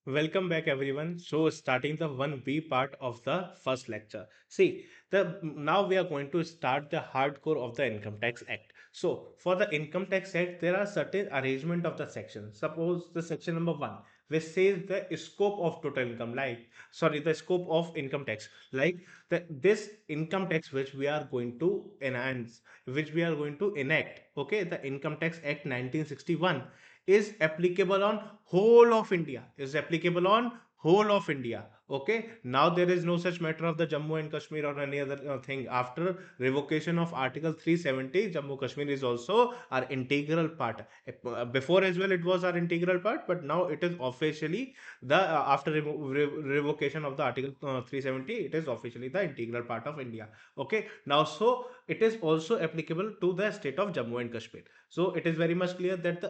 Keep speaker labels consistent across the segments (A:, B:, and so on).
A: Welcome back everyone. So starting the 1B part of the first lecture. See, the now we are going to start the hardcore of the Income Tax Act. So for the Income Tax Act, there are certain arrangement of the sections. Suppose the section number 1, which says the scope of total income, the scope of income tax, this income tax which we are going to enhance, which we are going to enact. Okay, the Income Tax Act 1961 is applicable on whole of India. Okay, now there is no such matter of the Jammu and Kashmir or any other thing. After revocation of Article 370, Jammu Kashmir is also our integral part. Before as well, it was our integral part, but now it is officially the after revocation of the Article 370, it is officially the integral part of India. Okay, now so it is also applicable to the state of Jammu and Kashmir. So it is very much clear that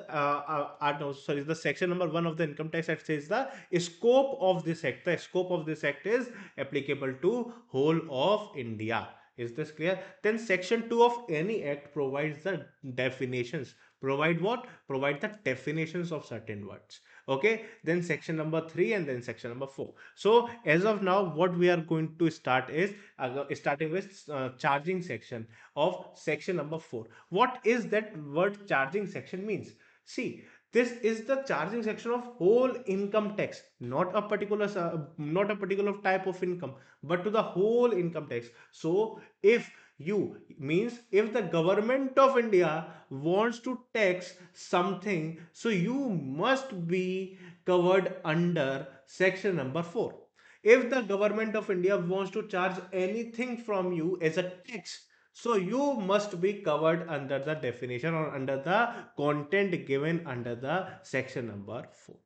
A: no, sorry, the section number 1 of the Income Tax Act says the scope of this act. The scope of this act is applicable to whole of India. Is this clear? Then section 2 of any act provides the definitions. Provide what? Provide the definitions of certain words. Okay, then section number 3 and then section number 4. So as of now, what we are going to start is starting with charging section of section number 4. What is that word charging section means? See, this is the charging section of whole income tax, not a particular type of income, but to the whole income tax. So if you means if the government of India wants to tax something, so you must be covered under section number 4. If the government of India wants to charge anything from you as a tax, so you must be covered under the definition or under the content given under the section number 4.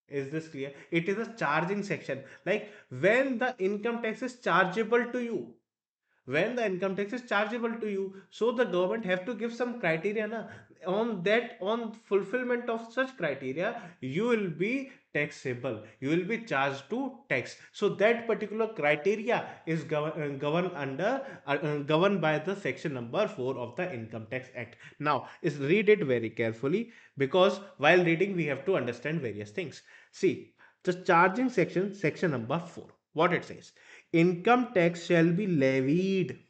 A: Is this clear? It is a charging section. Like when the income tax is chargeable to you, when the income tax is chargeable to you, so the government have to give some criteria na? On fulfillment of such criteria, you will be taxable, you will be charged to tax. So that particular criteria is governed by the section number 4 of the Income Tax Act. Now is read it very carefully, because while reading we have to understand various things. See, the charging section, section number 4, what it says: income tax shall be levied,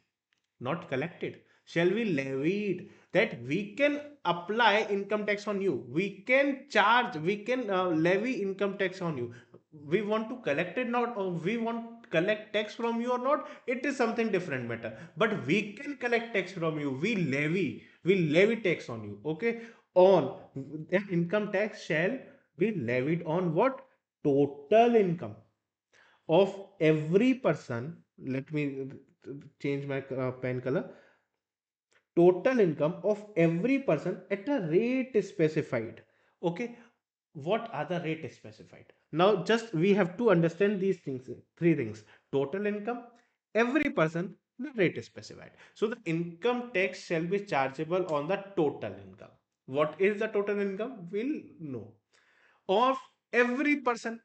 A: not collected, shall be levied. That we can apply income tax on you, we can charge, we can levy income tax on you. We want to collect it, not or we want collect tax from you or not, it is something different matter. But we can collect tax from you, we levy tax on you. Okay, on that income tax shall be levied on what? Total income of every person. Let me change my pen color. Total income of every person at a rate specified. Okay, what are the rate specified? Now just we have to understand these things, three things: total income, every person, the rate is specified. So the income tax shall be chargeable on the total income. What is the total income? We'll know. Of every person.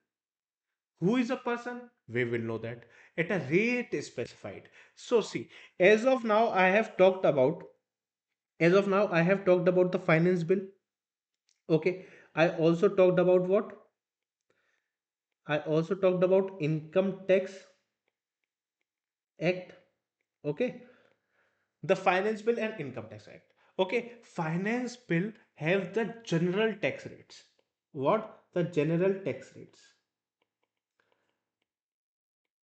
A: Who is a person? We will know that at a rate specified. So see, as of now I have talked about, the finance bill. Okay, I also talked about what? I also talked about Income Tax Act. Okay, the finance bill and Income Tax Act. Okay, finance bill have the general tax rates. What? The general tax rates.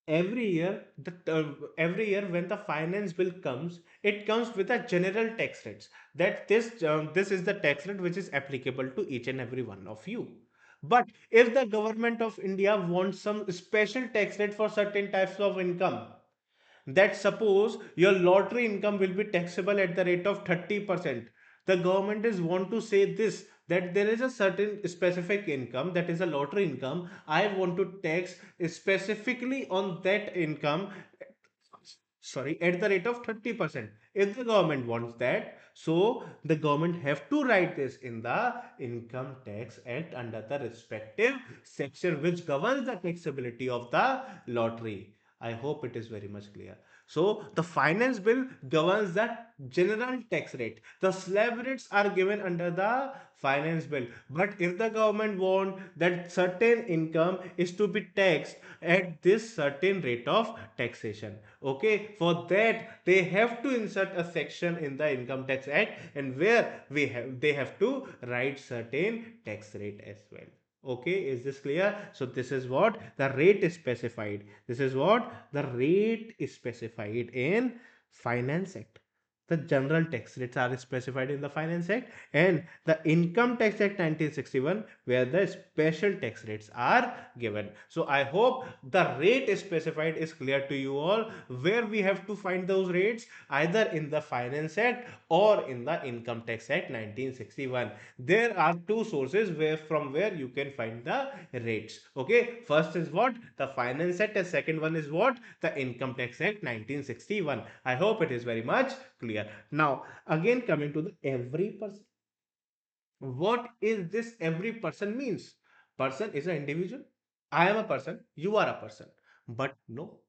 A: Every year when the finance bill comes, it comes with a general tax rates, that this is the tax rate which is applicable to each and every one of you. But if the government of India wants some special tax rate for certain types of income, that suppose your lottery income will be taxable at the rate of 30%, the government is want to say this, that there is a certain specific income, that is a lottery income, I want to tax specifically on that income, sorry, at the rate of 30%. If the government wants that, so the government have to write this in the Income Tax Act under the respective section which governs the taxability of the lottery. I hope it is very much clear. So the finance bill governs the general tax rate. The slab rates are given under the finance bill. But if the government want that certain income is to be taxed at this certain rate of taxation, okay, for that they have to insert a section in the income tax act, and where they have to write certain tax rate as well. Okay, is this clear? So this is what the rate is specified. This is what the rate is specified in finance act. The general tax rates are specified in the finance act, and the income tax act 1961 where the special tax rates are given. So I hope the rate is specified is clear to you all. Where we have to find those rates, either in the finance act or in the income tax act 1961. There are two sources where from where you can find the rates. Okay, first is what the finance act, and second one is what the income tax act 1961. I hope it is very much clear. Now again, coming to the every person, what is this every person means? Person is an individual. I am a person, you are a person, but no,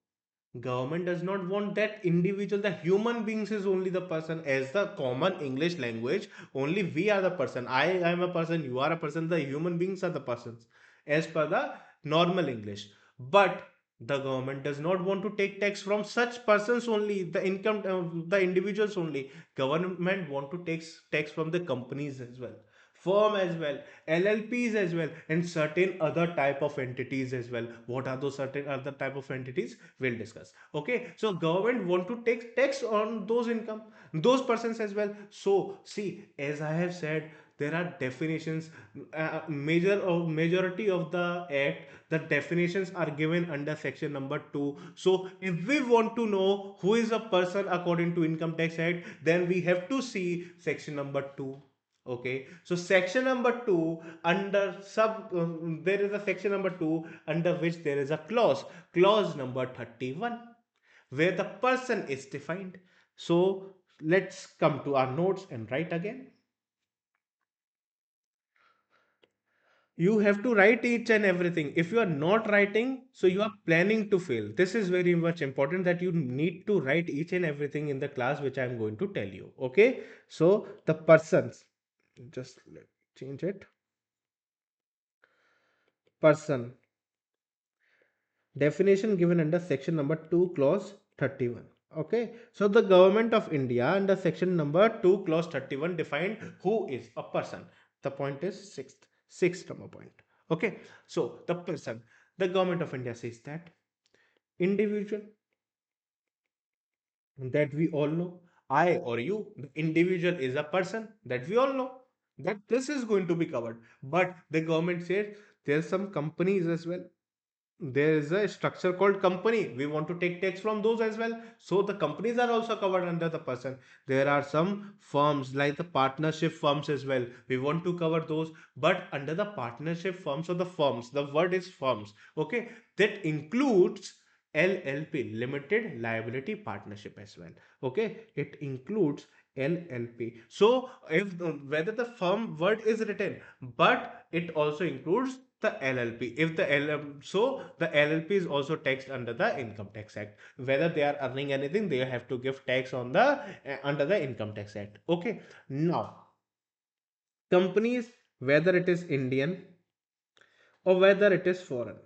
A: government does not want that individual. The human beings is only the person. As the common English language, only we are the person. I am a person, you are a person, the human beings are the persons as per the normal English. But the government does not want to take tax from such persons only, the income, the individuals only. Government want to take tax from the companies as well, firm as well, LLPs as well, and certain other type of entities as well. What are those certain other type of entities? We'll discuss. Okay, so government want to take tax on those income, those persons as well. So see, as I have said, there are definitions. Majority of the act, the definitions are given under section number 2. So if we want to know who is a person according to income tax act, then we have to see section number 2. Okay, so section number 2 under sub there is a section number 2 under which there is a clause number 31 where the person is defined. So let's come to our notes and write again. You have to write each and everything. If you are not writing, so you are planning to fail. This is very much important that you need to write each and everything in the class which I am going to tell you. Okay, so the persons, just let me change it. Person definition given under section number 2 clause 31. Okay, so the government of India under section number 2 clause 31 defined who is a person. The point is sixth number point. Okay, so the person, the government of India says that individual, that we all know, I or you, the individual is a person, that we all know, that this is going to be covered. But the government says there's some companies as well, there is a structure called company, we want to take tax from those as well, so the companies are also covered under the person. There are some firms like the partnership firms as well, we want to cover those. But under the partnership firms or the firms, the word is firms, okay, that includes LLP, limited liability partnership as well. Okay, it includes LLP. So if whether the firm word is written, but it also includes the LLP. If the so the LLP is also taxed under the Income Tax Act. Whether they are earning anything, they have to give tax on the under the Income Tax Act. Okay. Now, companies, whether it is Indian or whether it is foreign,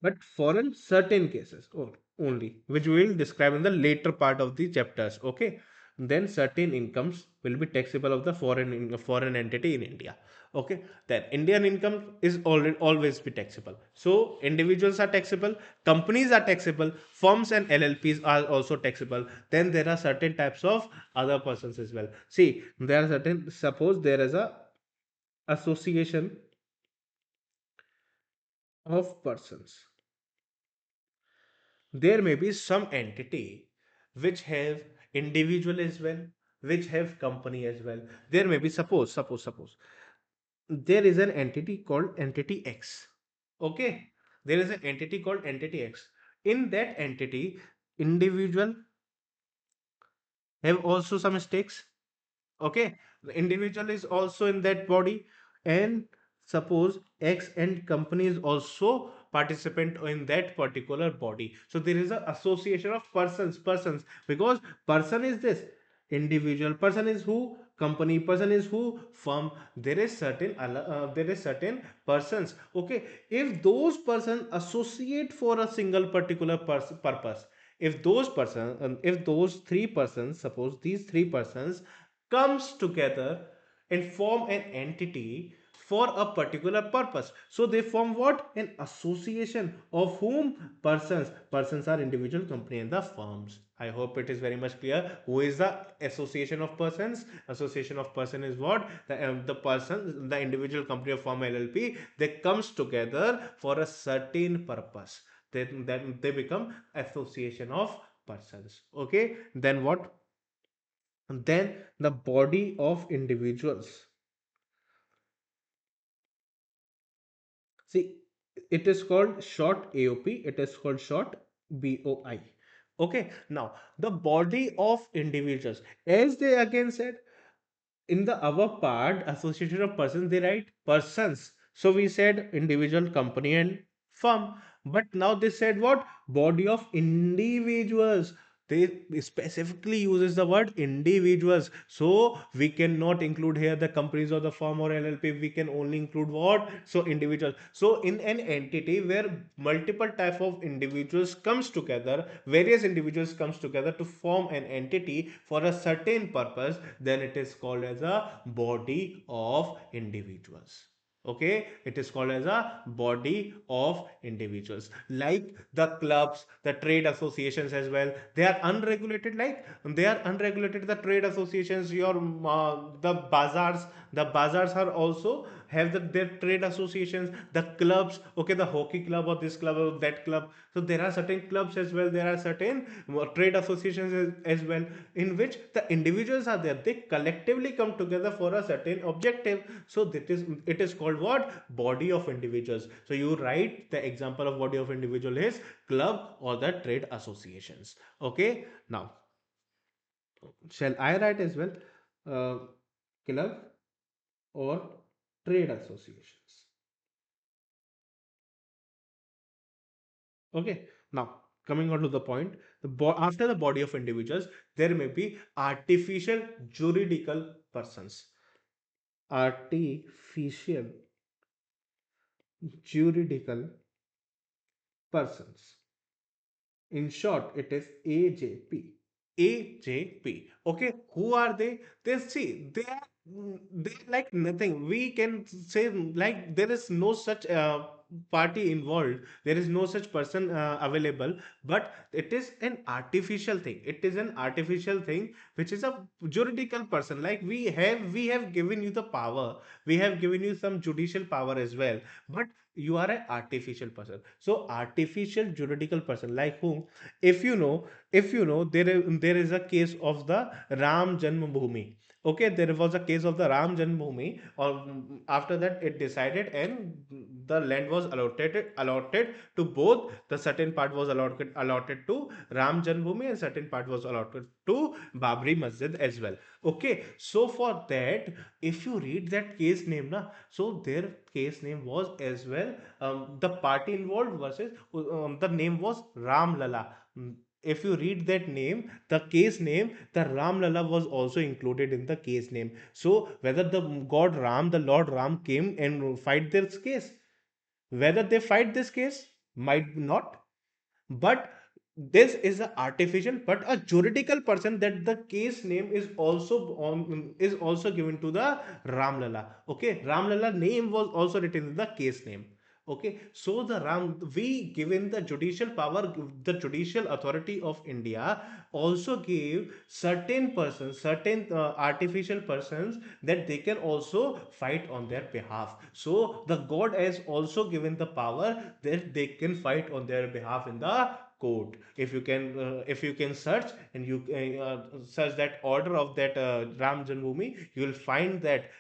A: but foreign certain cases or only, which we will describe in the later part of the chapters. Okay, then certain incomes will be taxable of the foreign entity in India. Okay, then Indian income is already always be taxable. So individuals are taxable, companies are taxable, firms and LLPs are also taxable. Then there are certain types of other persons as well. See, there are certain, suppose there is a association of persons, there may be some entity which have individual as well, which have company as well. There may be, suppose there is an entity called entity X. Okay, there is an entity called entity X. In that entity, individual have also some stakes. Okay, the individual is also in that body, and suppose X and company is also participant in that particular body. So there is an association of persons, because person is this individual, person is who, company, person is who, firm. There is certain persons. Okay, if those persons associate for a single particular purpose, if those three persons, suppose these three persons comes together and form an entity for a particular purpose, so they form what, an association of whom, persons are individual, company, and the firms. I hope it is very much clear who is the association of persons. Association of person is what, the person, the individual, company, or firm, LLP, they comes together for a certain purpose, then they become association of persons. Okay, then what, then the body of individuals. See, it is called short AOP, it is called short BOI. Okay, now the body of individuals, as they again said, in the above part, association of persons, they write persons. So we said individual, company, and firm. But now they said what? Body of individuals. They specifically uses the word individuals. So we cannot include here the companies or the firm or LLP. We can only include what? So individuals. So in an entity where multiple type of individuals comes together, various individuals comes together to form an entity for a certain purpose, then it is called as a body of individuals. Okay, it is called as a body of individuals, like the clubs, the trade associations as well. They are unregulated, like they are unregulated, the trade associations, your the bazaars are also have their trade associations, the clubs. Okay, the hockey club or this club or that club, so there are certain clubs as well, there are certain trade associations as well, in which the individuals are there, they collectively come together for a certain objective. So that is, it is called what, body of individuals. So you write the example of body of individual is club or the trade associations. Okay, now shall I write as well, uh, club or trade associations? Okay, now coming on to the point, after the body of individuals, there may be artificial juridical persons. Artificial juridical persons. In short, it is AJP. AJP. Okay, who are they? They see they like nothing. We can say like there is no such party involved. There is no such person available. But it is an artificial thing. It is an artificial thing which is a juridical person. Like we have given you the power. We have given you some judicial power as well. But you are an artificial person. So artificial juridical person, like whom, if you know, there is a case of the Ram Janmabhoomi. Okay, there was a case of the Ram Janmabhoomi, or after that it decided, and the land was allotted to both. The certain part was allotted to Ram Janmabhoomi, and certain part was allotted to Babri Masjid as well. Okay, so for that, if you read that case name na, so their case name was as well, the party involved versus, the name was Ram Lala. If you read that name, the case name, the Ram Lala was also included in the case name. So whether the God Ram, the Lord Ram came and fight this case, whether they fight this case, might not. But this is a artificial but a juridical person, that the case name is also on, is also given to the Ram Lala. Okay, Ram Lala name was also written in the case name. Okay, so the Ram, we given the judicial power, the judicial authority of India also gave certain persons, certain artificial persons, that they can also fight on their behalf. So the God has also given the power that they can fight on their behalf in the code. If you can search and you search that order of that Ram Janmabhoomi, you will find that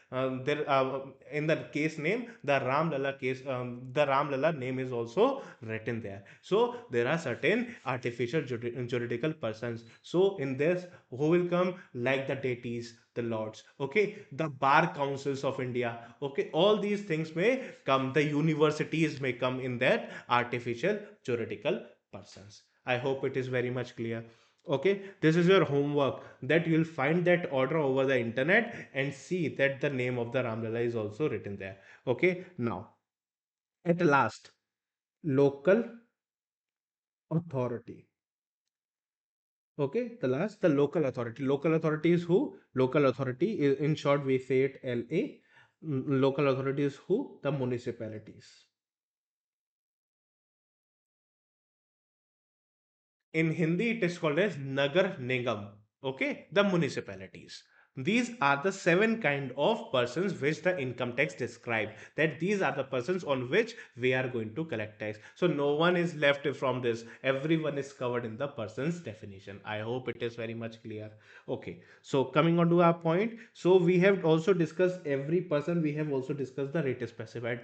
A: there in the case name, the Ram Lalla name is also written there. So there are certain artificial juridical persons. So in this, who will come like the deities, the lords, okay, the bar councils of India, okay, all these things may come. The universities may come in that artificial juridical persons. I hope it is very much clear. Okay, this is your homework, that you will find that order over the internet and see that the name of the Ramlala is also written there. Okay, now at last, local authority. Okay, the last, the local authority. Local authority is who? Local authority is, in short, we say it LA. Local authority is who? The municipalities. In Hindi, it is called as Nagar Nigam. Okay, the municipalities. These are the seven kind of persons which the income tax describe. That these are the persons on which we are going to collect tax. So no one is left from this. Everyone is covered in the person's definition. I hope it is very much clear. Okay. So coming on to our point. So we have also discussed every person. We have also discussed the rate specified.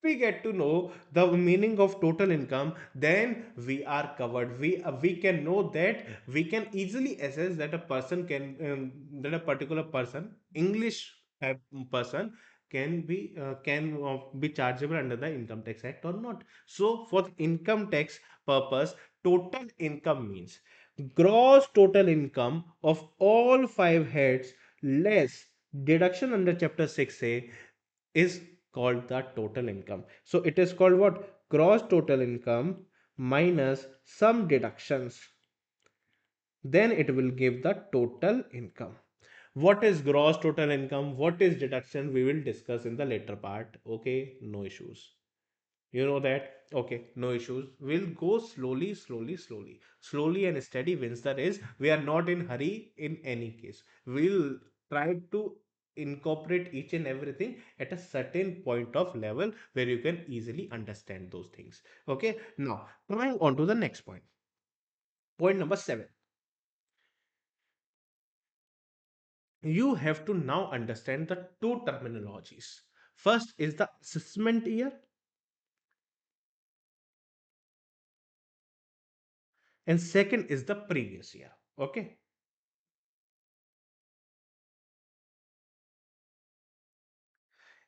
A: We get to know the meaning of total income, then we are covered. We can know that we can easily assess that a person can that a particular person, English person, can be chargeable under the income tax act or not. So for the income tax purpose, total income means gross total income of all five heads less deduction under chapter 6A is called the total income. So it is called what? Gross total income minus some deductions. Then it will give the total income. What is gross total income? What is deduction? We will discuss in the later part. Okay, no issues. You know that? Okay, no issues. We'll go slowly, slowly, slowly. Slowly and steady wins the race. We are not in hurry in any case. We'll try to incorporate each and everything at a certain point of level where you can easily understand those things. Okay, now coming on to the next point. Point number 7. You have to now understand the two terminologies. First is the assessment year, and second is the previous year. Okay.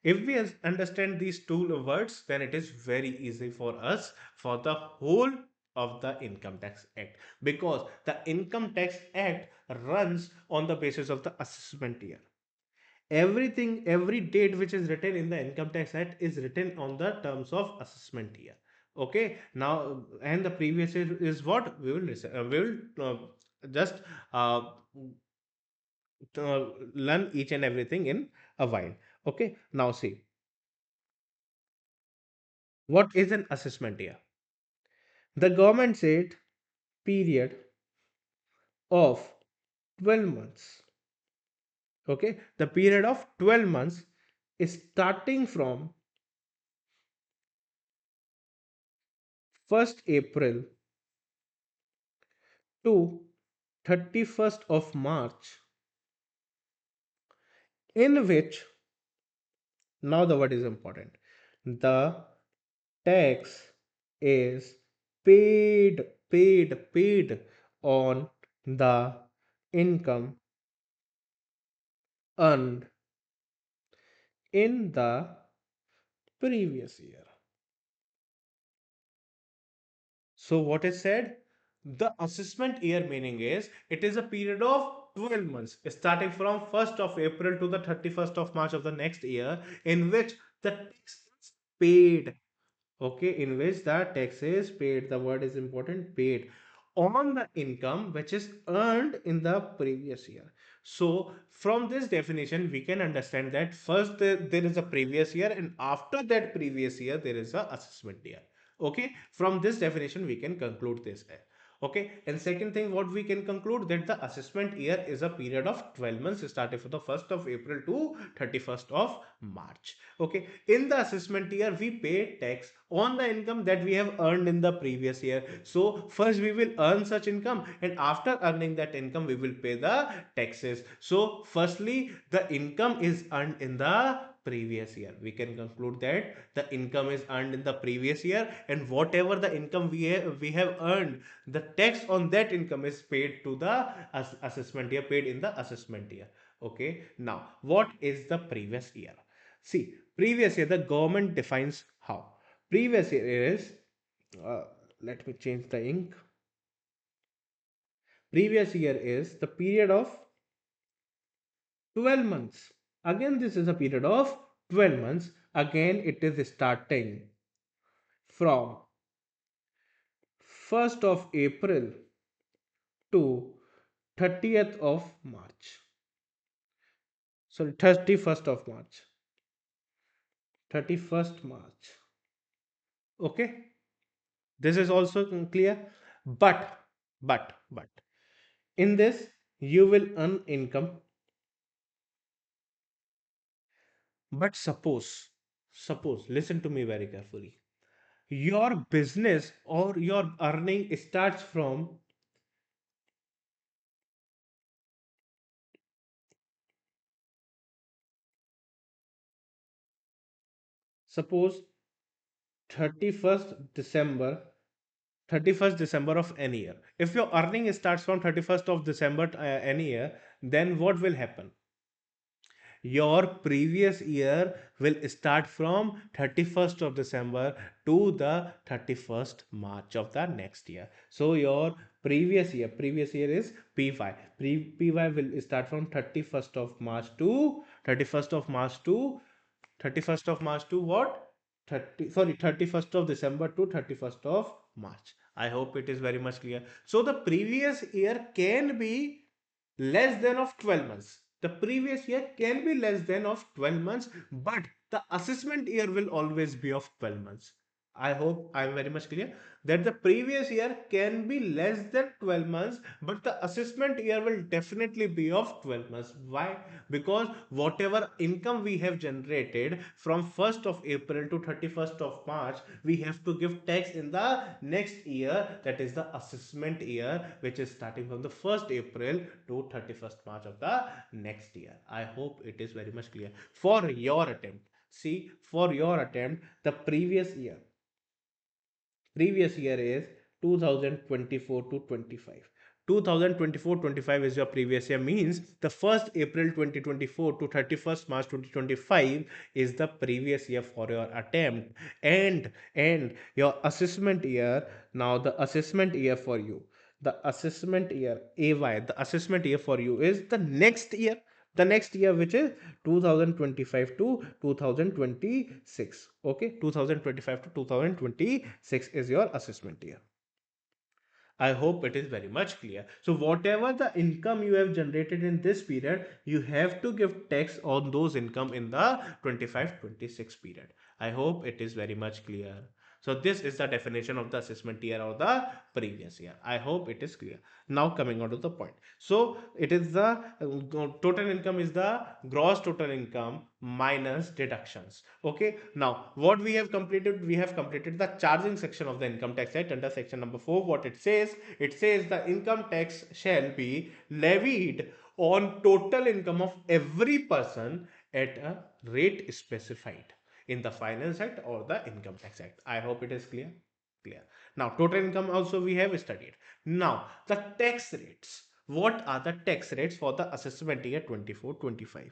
A: If we understand these two words, then it is very easy for us for the whole of the Income Tax Act, because the Income Tax Act runs on the basis of the assessment year. Everything, every date which is written in the Income Tax Act is written on the terms of assessment year. Okay, now and the previous year is what we will just uh, learn each and everything in a while. Okay, now see, what is an assessment year? The government said period of 12 months. Okay, the period of 12 months is starting from 1st April to 31st of March, in which, now the word is important, the tax is paid on the income earned in the previous year. So what is said? The assessment year meaning is it is a period of 12 months starting from 1st of April to the 31st of March of the next year, in which the tax is paid. Okay, in which the tax is paid. The word is important, paid on the income which is earned in the previous year. So from this definition we can understand that first there is a previous year, and after that previous year there is a assessment year. Okay, from this definition we can conclude this. Okay, and second thing, what we can conclude that the assessment year is a period of 12 months starting from the 1st of April to 31st of March. Okay, in the assessment year, we pay tax on the income that we have earned in the previous year. So, first we will earn such income, and after earning that income, we will pay the taxes. So, firstly, the income is earned in the previous year. We can conclude that the income is earned in the previous year, and whatever the income we have earned, the tax on that income is paid to the assessment year, paid in the assessment year. Okay, now what is the previous year? See, previous year the government defines how. Previous year is, uh, let me change the ink. Previous year is the period of 12 months. Again, this is a period of 12 months. Again, it is starting from 1st of April to 30th of March. Sorry, 31st of March. 31st March. Okay, this is also clear. But in this, you will earn income. But suppose, listen to me very carefully. Your business or your earning starts from, suppose, 31st December, 31st December of any year. If your earning starts from 31st of December any year, then what will happen? Your previous year will start from 31st of December to the 31st March of the next year. So your previous year is PY. PY will start from 31st of March to 31st of March to 31st of March to what? 31st of December to 31st of March. I hope it is very much clear. So the previous year can be less than of 12 months. The previous year can be less than of 12 months, but the assessment year will always be of 12 months. I hope I am very much clear that the previous year can be less than 12 months, but the assessment year will definitely be of 12 months. Why? Because whatever income we have generated from 1st of April to 31st of March, we have to give tax in the next year, that is the assessment year, which is starting from the 1st April to 31st March of the next year. I hope it is very much clear. For your attempt, see, for your attempt, the previous year is 2024 to 25. 2024-25 is your previous year, means the 1st April 2024 to 31st March 2025 is the previous year for your attempt, and your assessment year. Now the assessment year for you, the assessment year AY, the assessment year for you is the next year, which is 2025 to 2026. Okay, 2025 to 2026 is your assessment year. I hope it is very much clear. So whatever the income you have generated in this period, you have to give tax on those income in the 25-26 period. I hope it is very much clear. So this is the definition of the assessment year or the previous year. I hope it is clear. Now coming on to the point. So it is the total income is the gross total income minus deductions. Okay. Now what we have completed the charging section of the income tax act. Under section number 4, what it says the income tax shall be levied on total income of every person at a rate specified in the Finance Act or the Income Tax Act. I hope it is clear. Now total income also we have studied. Now the tax rates. What are the tax rates for the assessment year 24-25?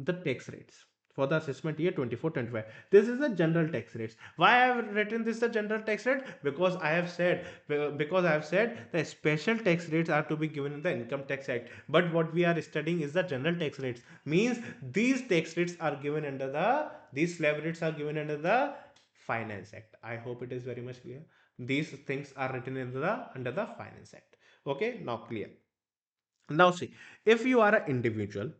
A: The tax rates for the assessment year 24-25, this is the general tax rates. Why I have written this the general tax rate? Because I have said the special tax rates are to be given in the Income Tax Act, but what we are studying is the general tax rates, means these tax rates are given under these slab rates are given under the Finance Act. I hope it is very much clear. These things are written in the under the Finance Act. Okay, now clear. Now see, if you are an individual,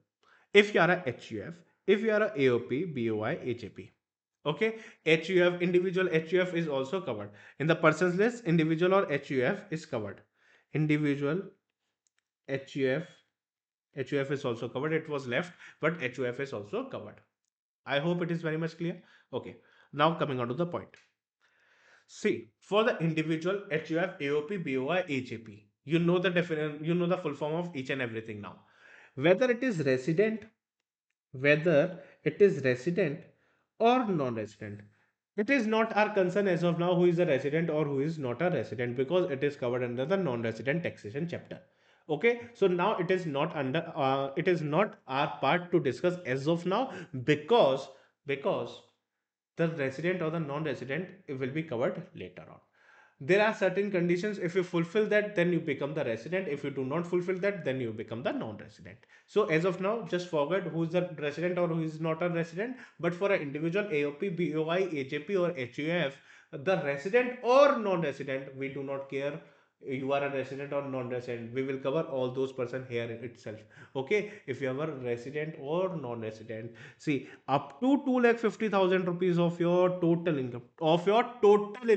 A: if you are a HUF, if you are a AOP, BOI, AJP. Okay, HUF, individual HUF is also covered. In the persons list, individual or HUF is covered. individual, HUF, HUF is also covered. It was left, but HUF is also covered. I hope it is very much clear. Okay, now coming on to the point. See, for the individual HUF, AOP, BOI, HAP, you know the full form of each and everything now. Whether it is resident, whether it is resident or non-resident. It is not our concern as of now who is a resident or who is not a resident, because it is covered under the non-resident taxation chapter. Okay, so now it is not our part to discuss as of now, because the resident or the non-resident will be covered later on. There are certain conditions. If you fulfill that, then you become the resident. If you do not fulfill that, then you become the non-resident. So as of now, just forget who is the resident or who is not a resident. But for an individual AOP, BOI, AJP or HUF, the resident or non-resident, we do not care you are a resident or non-resident. We will cover all those person here itself. Okay, if you are a resident or non-resident, see, up to 2,50,000 rupees of your total income, of your total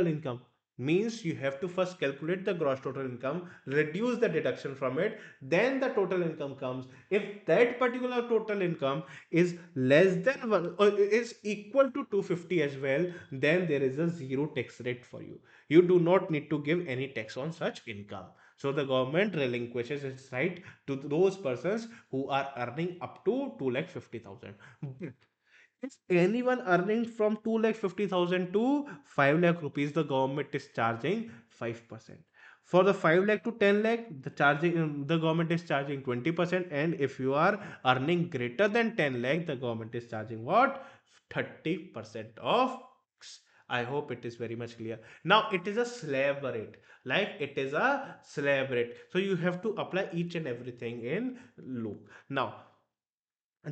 A: income, means you have to first calculate the gross total income, reduce the deduction from it, then the total income comes. If that particular total income is less than one or is equal to 250 as well, then there is a zero tax rate for you. You do not need to give any tax on such income. So the government relinquishes its right to those persons who are earning up to 2,50,000. If anyone earning from 2,50,000 to 5 lakh rupees, the government is charging 5%. For the 5 lakh to 10 lakh, the government is charging 20%. And if you are earning greater than 10 lakh, the government is charging what? 30% of. I hope it is very much clear. Now it is a slab rate. Like it is a slab rate. So you have to apply each and everything in loop. Now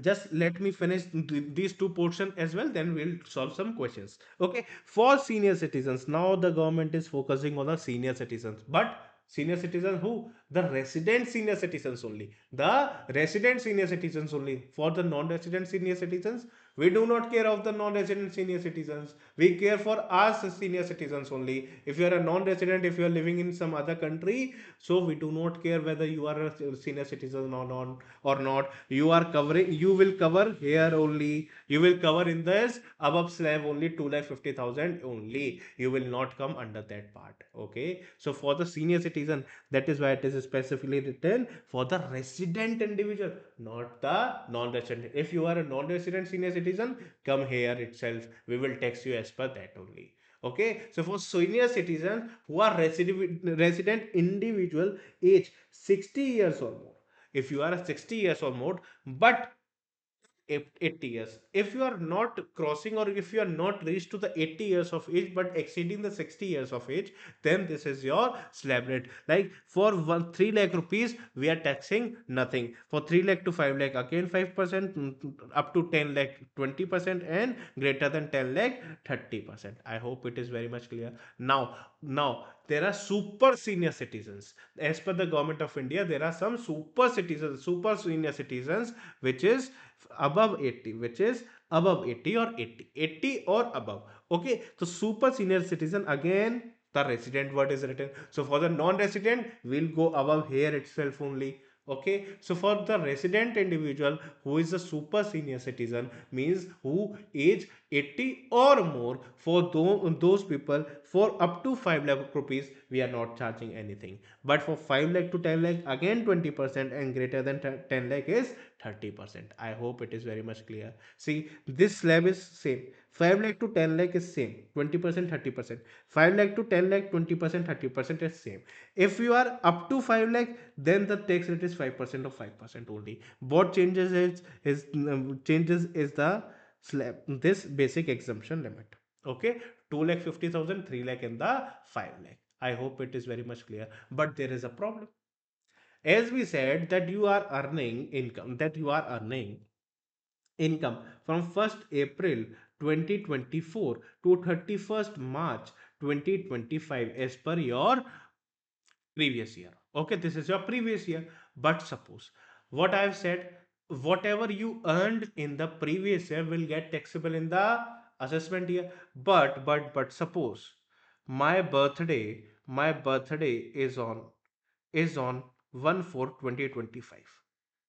A: just let me finish these two portions as well, then we'll solve some questions. Okay, for senior citizens, now the government is focusing on the senior citizens. But senior citizens who? The resident senior citizens only. The resident senior citizens only. For the non-resident senior citizens, we do not care of the non-resident senior citizens. We care for us senior citizens only. If you are a non-resident, if you are living in some other country, so we do not care whether you are a senior citizen or not. You are covering, you will cover here only. You will cover in this above slab only 2,50,000 only. You will not come under that part. Okay. So for the senior citizen, that is why it is specifically written for the resident individual, not the non-resident. If you are a non-resident senior citizen, come here itself. We will tax you as per that only. Okay, so for senior citizens who are resident individual age 60 years or more, if you are a 60 years or more, but 80 years, if you are not crossing or if you are not reached to the 80 years of age but exceeding the 60 years of age, then this is your slab rate. Like for 3 lakh rupees we are taxing nothing. For 3 lakh to 5 lakh again 5%, up to 10 lakh 20%, and greater than 10 lakh 30%. I hope it is very much clear. Now there are super senior citizens. As per the government of India, there are some super senior citizens, which is above 80, which is above 80 or 80 or above. Okay, so super senior citizen, again the resident word is written. So for the non-resident, we'll go above here itself only. Okay, so for the resident individual who is a super senior citizen, means who age 80 or more, for those people, for up to 5 lakh rupees we are not charging anything. But for 5 lakh to 10 lakh, again 20%, and greater than 10 lakh is 30%. I hope it is very much clear. See, this slab is same. 5 lakh to 10 lakh is same. 20%, 30%. 5 lakh to 10 lakh, 20%, 30% is same. If you are up to 5 lakh, then the tax rate is 5% or 5% only. What changes is the slab, this basic exemption limit. Okay, 2 lakh 50,000, 3 lakh and the 5 lakh. I hope it is very much clear. But there is a problem. As we said that you are earning income from 1st April 2024 to 31st March 2025 as per your previous year. Okay, this is your previous year. But suppose what I have said, whatever you earned in the previous year will get taxable in the assessment year. But suppose My birthday is on 1 4 2025.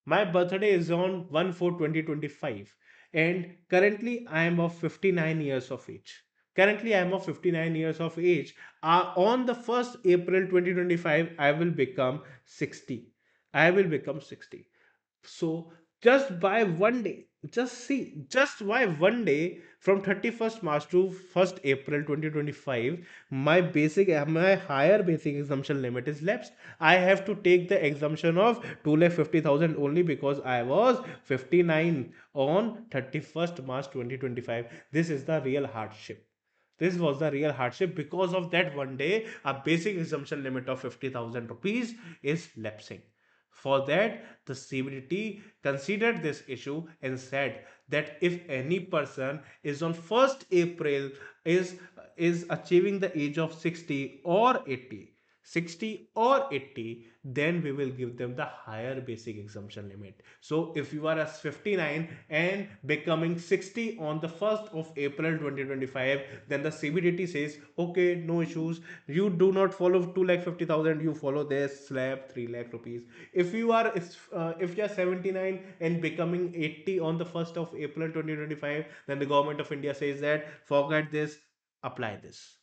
A: My birthday is on 1 4 2025, and currently I am of 59 years of age. Currently I am of 59 years of age. On the 1st April 2025 I will become 60. I will become 60. So just by one day, just by one day from 31st March to 1st April 2025, my higher basic exemption limit is lapsed. I have to take the exemption of 2,50,000 only because I was 59 on 31st March 2025. This is the real hardship. This was the real hardship. Because of that one day, a basic exemption limit of 50,000 rupees is lapsing. For that, the CBDT considered this issue and said that if any person is on 1st April is achieving the age of 60 or 80, 60 or 80, then we will give them the higher basic exemption limit. So if you are as 59 and becoming 60 on the 1st of April 2025, then the CBDT says okay, no issues, you do not follow 2,50,000, you follow this slab 3 lakh rupees. If you are 79 and becoming 80 on the 1st of April 2025, then the government of India says that forget this, apply this,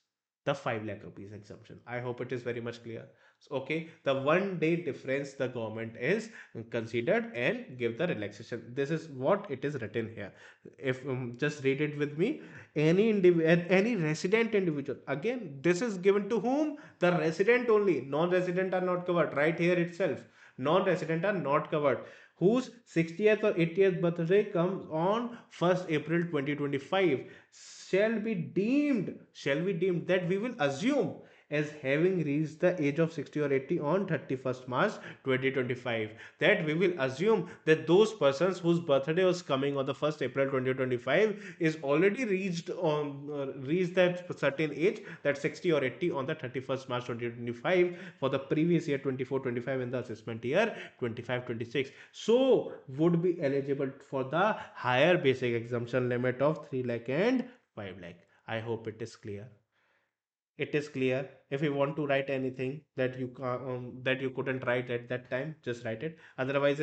A: the 5 lakh rupees exemption. I hope it is very much clear. So, okay, the one day difference the government is considered and give the relaxation. This is what it is written here. If just read it with me. Any resident individual, again this is given to whom? The resident only. Non-resident are not covered. Right here itself, non-resident are not covered, whose 60th or 80th birthday comes on 1st April 2025 shall be deemed that we will assume as having reached the age of 60 or 80 on 31st March 2025. That we will assume that those persons whose birthday was coming on the 1st April 2025 is already reached that certain age, that 60 or 80 on the 31st March 2025 for the previous year 24-25 in the assessment year 25-26, so would be eligible for the higher basic exemption limit of 3 lakh and 5 lakh. I hope it is clear. It is clear. If you want to write anything that you couldn't write at that time, just write it. Otherwise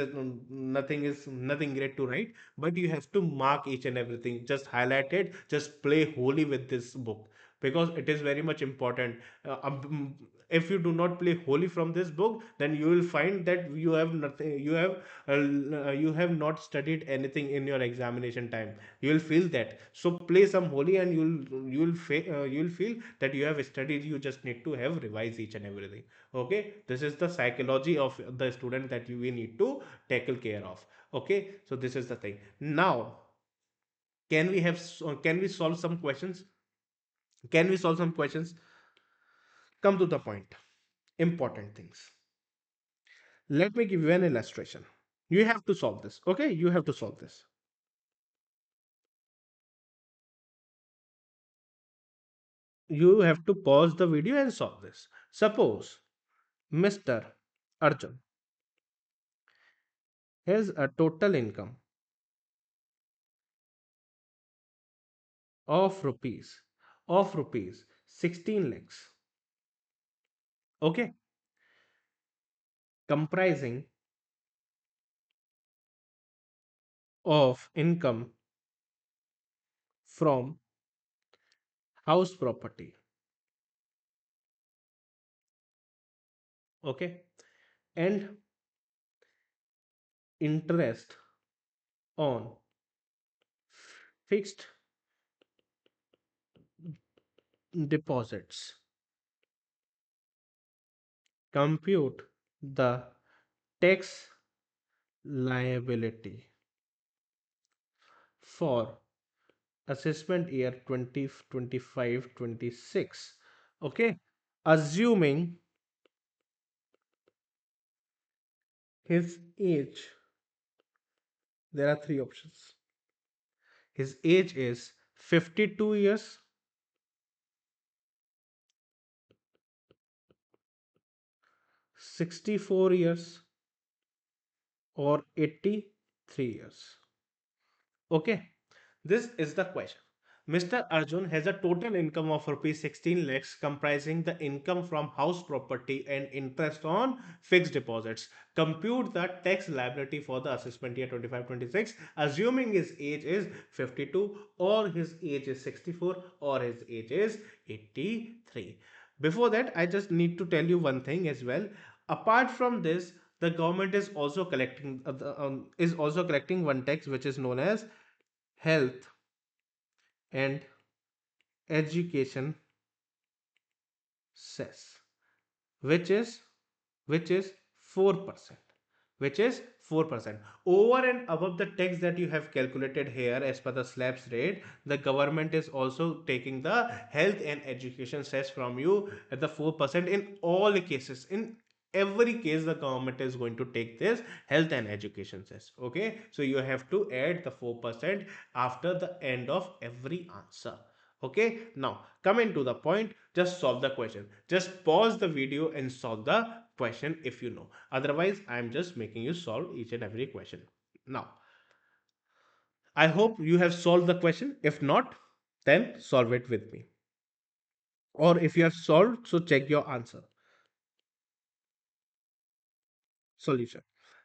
A: nothing great to write, but you have to mark each and everything, just highlight it, just play holy with this book, because it is very much important. If you do not play holy from this book, then you will find that you have nothing, you have not studied anything in your examination time. You will feel that. So play some holy and you'll feel that you have studied. You just need to have revised each and everything. Okay, this is the psychology of the student that we need to tackle care of. Okay, so this is the thing. Now can we solve some questions? Can we solve some questions? Come to the point. Important things. Let me give you an illustration. You have to solve this. Okay, you have to solve this. You have to pause the video and solve this. Suppose Mr. Arjun has a total income of rupees 16 lakhs. Okay, comprising of income from house property. Okay, and interest on fixed deposits. Compute the tax liability for assessment year 2025-26. Okay, assuming his age, there are three options. His age is 52 years, 64 years, or 83 years. Okay, this is the question. Mr. Arjun has a total income of rupees 16 lakhs comprising the income from house property and interest on fixed deposits. Compute the tax liability for the assessment year 25-26 assuming his age is 52 or his age is 64 or his age is 83. Before that, I just need to tell you one thing as well. Apart from this, the government is also collecting one tax which is known as health and education cess, which is which is 4%, which is 4% over and above the tax that you have calculated here as per the slabs rate. The government is also taking the health and education cess from you at the 4% in all cases. In every case the government is going to take this health and education cess. Okay, so you have to add the 4% after the end of every answer. Okay, now coming to the point, just solve the question. Just pause the video and solve the question if you know. Otherwise, I am just making you solve each and every question. Now, I hope you have solved the question. If not, then solve it with me. Or if you have solved, so check your answer. Solution.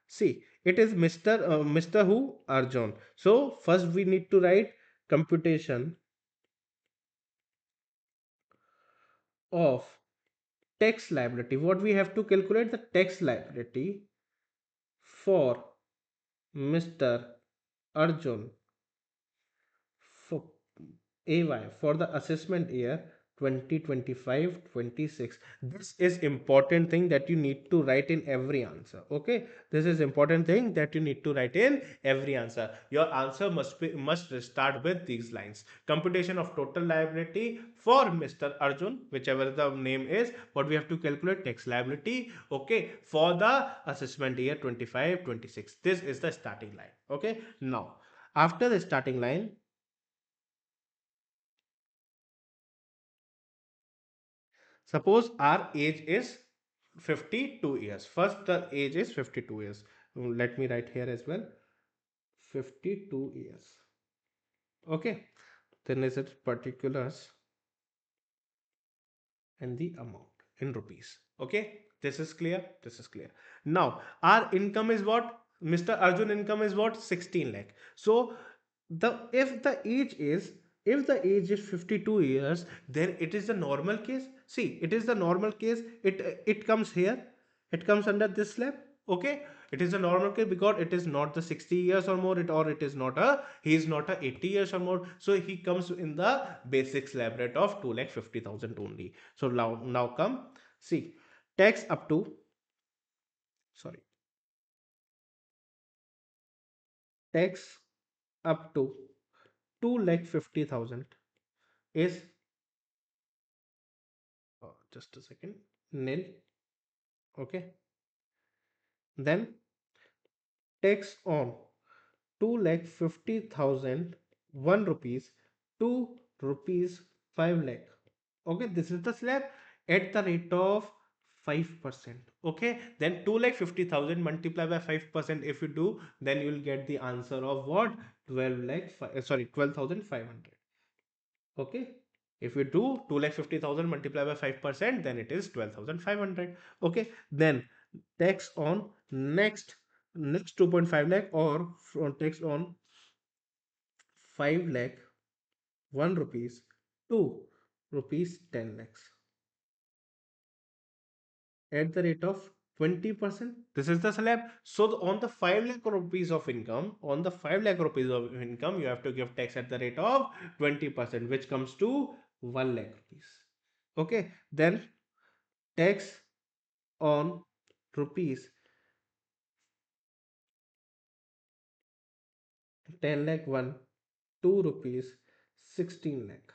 A: See, it is Mr. Who? Arjun. So first we need to write computation of tax liability. What we have to calculate? The tax liability for Mr. Arjun for AY for the assessment year 2025-26. This is important thing that you need to write in every answer. Okay, this is important thing that you need to write in every answer. Your answer must start with these lines. Computation of total liability for Mr. Arjun, whichever the name is. What we have to calculate? Tax liability. Okay, for the assessment year 25-26. This is the starting line. Okay, now after the starting line, suppose our age is 52 years. First, the age is 52 years. Let me write here as well. 52 years. Okay. Then is it particulars and the amount in rupees. Okay. This is clear. This is clear. Now, our income is what? Mr. Arjun income is what? 16 lakh. So, the if the age is if the age is 52 years, then it is the normal case. See, it is the normal case. It comes here. It comes under this slab. Okay, it is a normal case because it is not the 60 years or more. It is not a he is not a 80 years or more. So he comes in the basic slab rate of 2,50,000 only. So now come see tax up to sorry tax up to 2,50,000 is just a second nil. Okay, then tax on 2,50,000 1 rupees 2 rupees 5 lakh. Okay, this is the slab at the rate of 5%. Okay, then 2,50,000 multiplied by 5%. If you do, then you will get the answer of what? 12 lakh sorry 12,500. Okay, if you do 2,50,000 multiplied by 5%, then it is 12,500. Okay, then tax on next 2.5 lakh or tax on 5 lakh 1 rupees 2 rupees 10 lakhs at the rate of 20%. This is the slab. So on the 5 lakh rupees of income, you have to give tax at the rate of 20%, which comes to 1 lakh rupees. Okay, then tax on rupees 10 lakh 1, 2 rupees 16 lakh.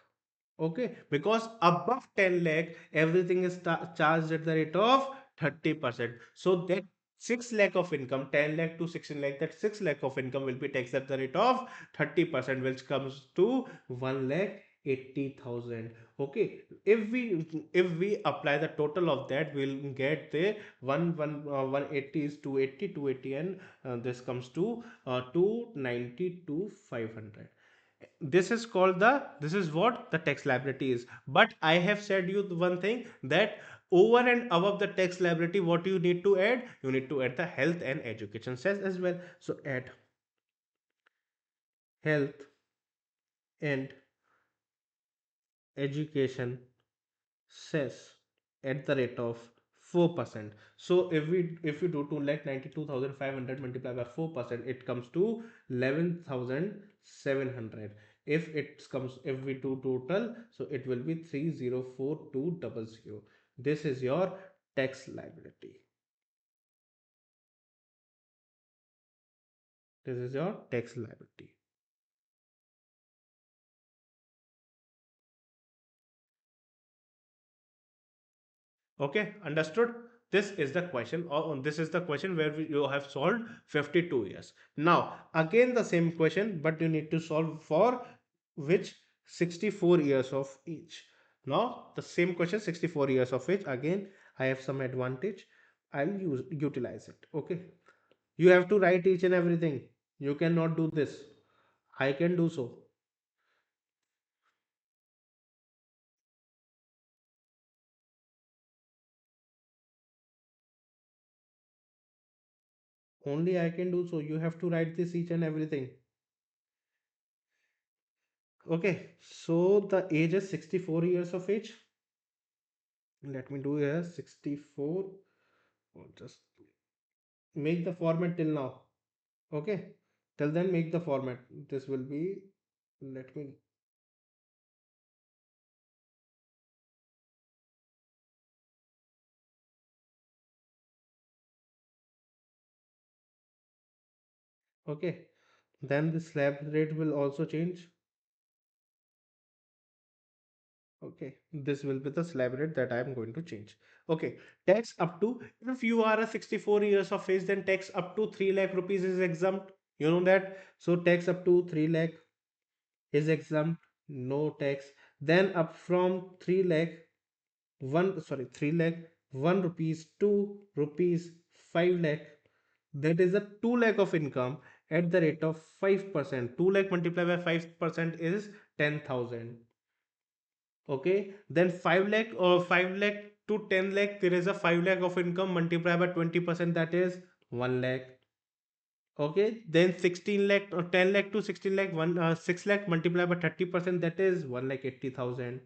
A: Okay, because above 10 lakh everything is charged at the rate of 30%. So that 6 lakh of income, 10 lakh to 16 lakh, that 6 lakh of income will be taxed at the rate of 30%, which comes to 1 lakh 80,000. Okay, if we apply the total of that, we'll get the 180 is 280 and this comes to 290 to 500. This is called the, this is what the tax liability is. But I have said you the one thing, that over and above the tax liability, what you need to add, you need to add the health and education cess as well. So add health and education cess at the rate of 4%. So if we do 2,92,500 multiplied by 4%, it comes to 11,700. If we do total, so it will be 304200. This is your tax liability. This is your tax liability. Okay, understood. This is the question, or this is the question where you have solved 52 years. Now, again the same question, but you need to solve for which 64 years of each. Now, the same question, 64 years of age. Again, I have some advantage. I'll utilize it. Okay. You have to write each and everything. You cannot do this. I can do so. Only I can do so. You have to write this each and everything. Okay, so the age is 64 years of age. Let me do here 64. Oh, just make the format till now. Okay, till then make the format. This will be, let me, okay. Then the slab rate will also change. Okay, this will be the slab rate that I am going to change. Okay, tax up to, if you are a 64 years of age, then tax up to 3 lakh rupees is exempt. You know that. So tax up to 3 lakh is exempt, no tax. Then up from 3 lakh, 3 lakh, 1 rupees, 2 rupees, 5 lakh, that is a 2 lakh of income at the rate of 5%. 2 lakh multiplied by 5% is 10,000. Okay, then 5 lakh or 5 lakh to 10 lakh, there is a 5 lakh of income multiplied by 20%, that is 1 lakh. Okay, then 16 lakh or 10 lakh to 16 lakh, 6 lakh multiplied by 30%, that is 1 lakh 80,000.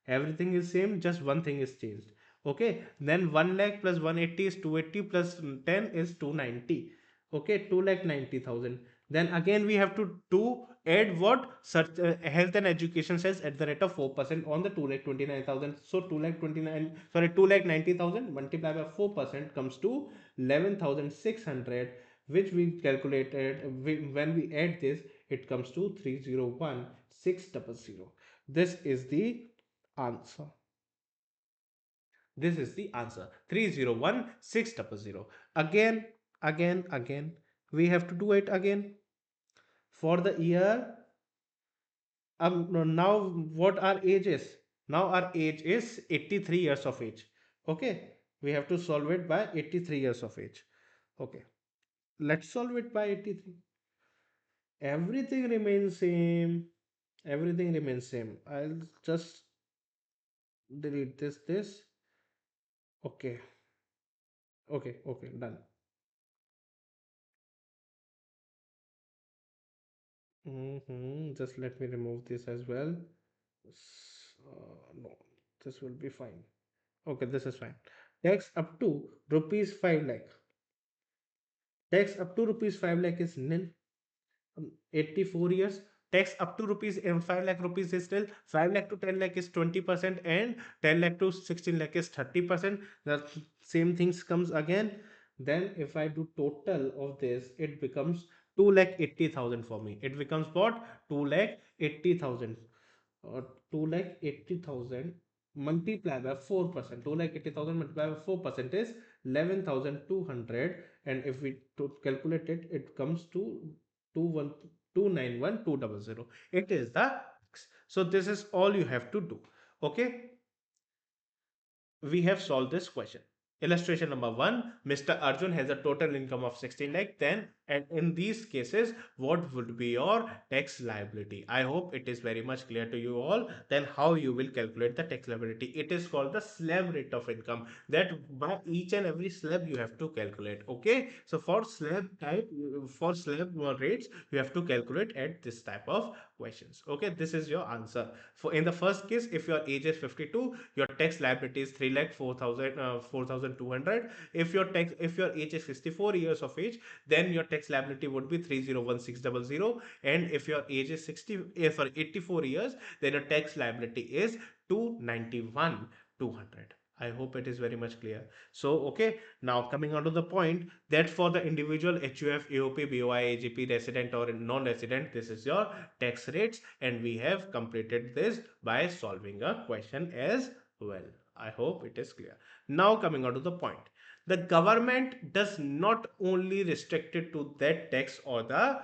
A: Everything is same, just one thing is changed. Okay, then 1 lakh plus 180 is 280 plus 10 is 290. Okay, 2 lakh 90,000. Then again we have to do add what such health and education says at the rate of 4% on the 2 lakh 29,000. So 2 lakh 29, sorry, 2 lakh 90,000 multiplied by 4% comes to 11,600, which we calculated. When we add this, it comes to 301,600. This is the answer. This is the answer, 301,600. Again, again, we have to do it again for the year. Now what our age is? Now our age is 83 years of age. Okay, we have to solve it by 83 years of age. Okay, let's solve it by 83. Everything remains same. Everything remains same. I'll just delete this. Okay, okay, done. Just let me remove this as well. No, this will be fine. Okay, this is fine. Tax up to rupees 5 lakh. Tax up to rupees 5 lakh is nil. 84 years. Tax up to rupees 5 lakh rupees is still. 5 lakh to 10 lakh is 20%, and 10 lakh to 16 lakh is 30%. The same things comes again. Then if I do total of this, it becomes 2 lakh 80,000 for me. It becomes what? 2 lakh 80,000. 2 lakh 80,000 multiplied by 4%. 2 lakh 80,000 multiplied by 4% is 11,200. And if we to calculate it, it comes to 291,200. It is the X. So this is all you have to do. Okay, we have solved this question. Illustration number one, Mr. Arjun has a total income of 16 lakh. Then, and in these cases, what would be your tax liability? I hope it is very much clear to you all. Then, how you will calculate the tax liability? It is called the slab rate of income. That by each and every slab you have to calculate. Okay, so for slab type, for slab rates, you have to calculate at this type of questions. Okay, this is your answer. For in the first case, if your age is 52, your tax liability is 3 lakh 4,200. If your age is 64 years of age, then your tax liability would be 301600. And if your age is 84 years, then your tax liability is 291 200. I hope it is very much clear. So, okay, now coming on to the point that for the individual HUF, AOP, BOI, AGP, resident or non-resident, this is your tax rates, and we have completed this by solving a question as well. I hope it is clear. Now coming on to the point. The government does not only restrict it to that tax or the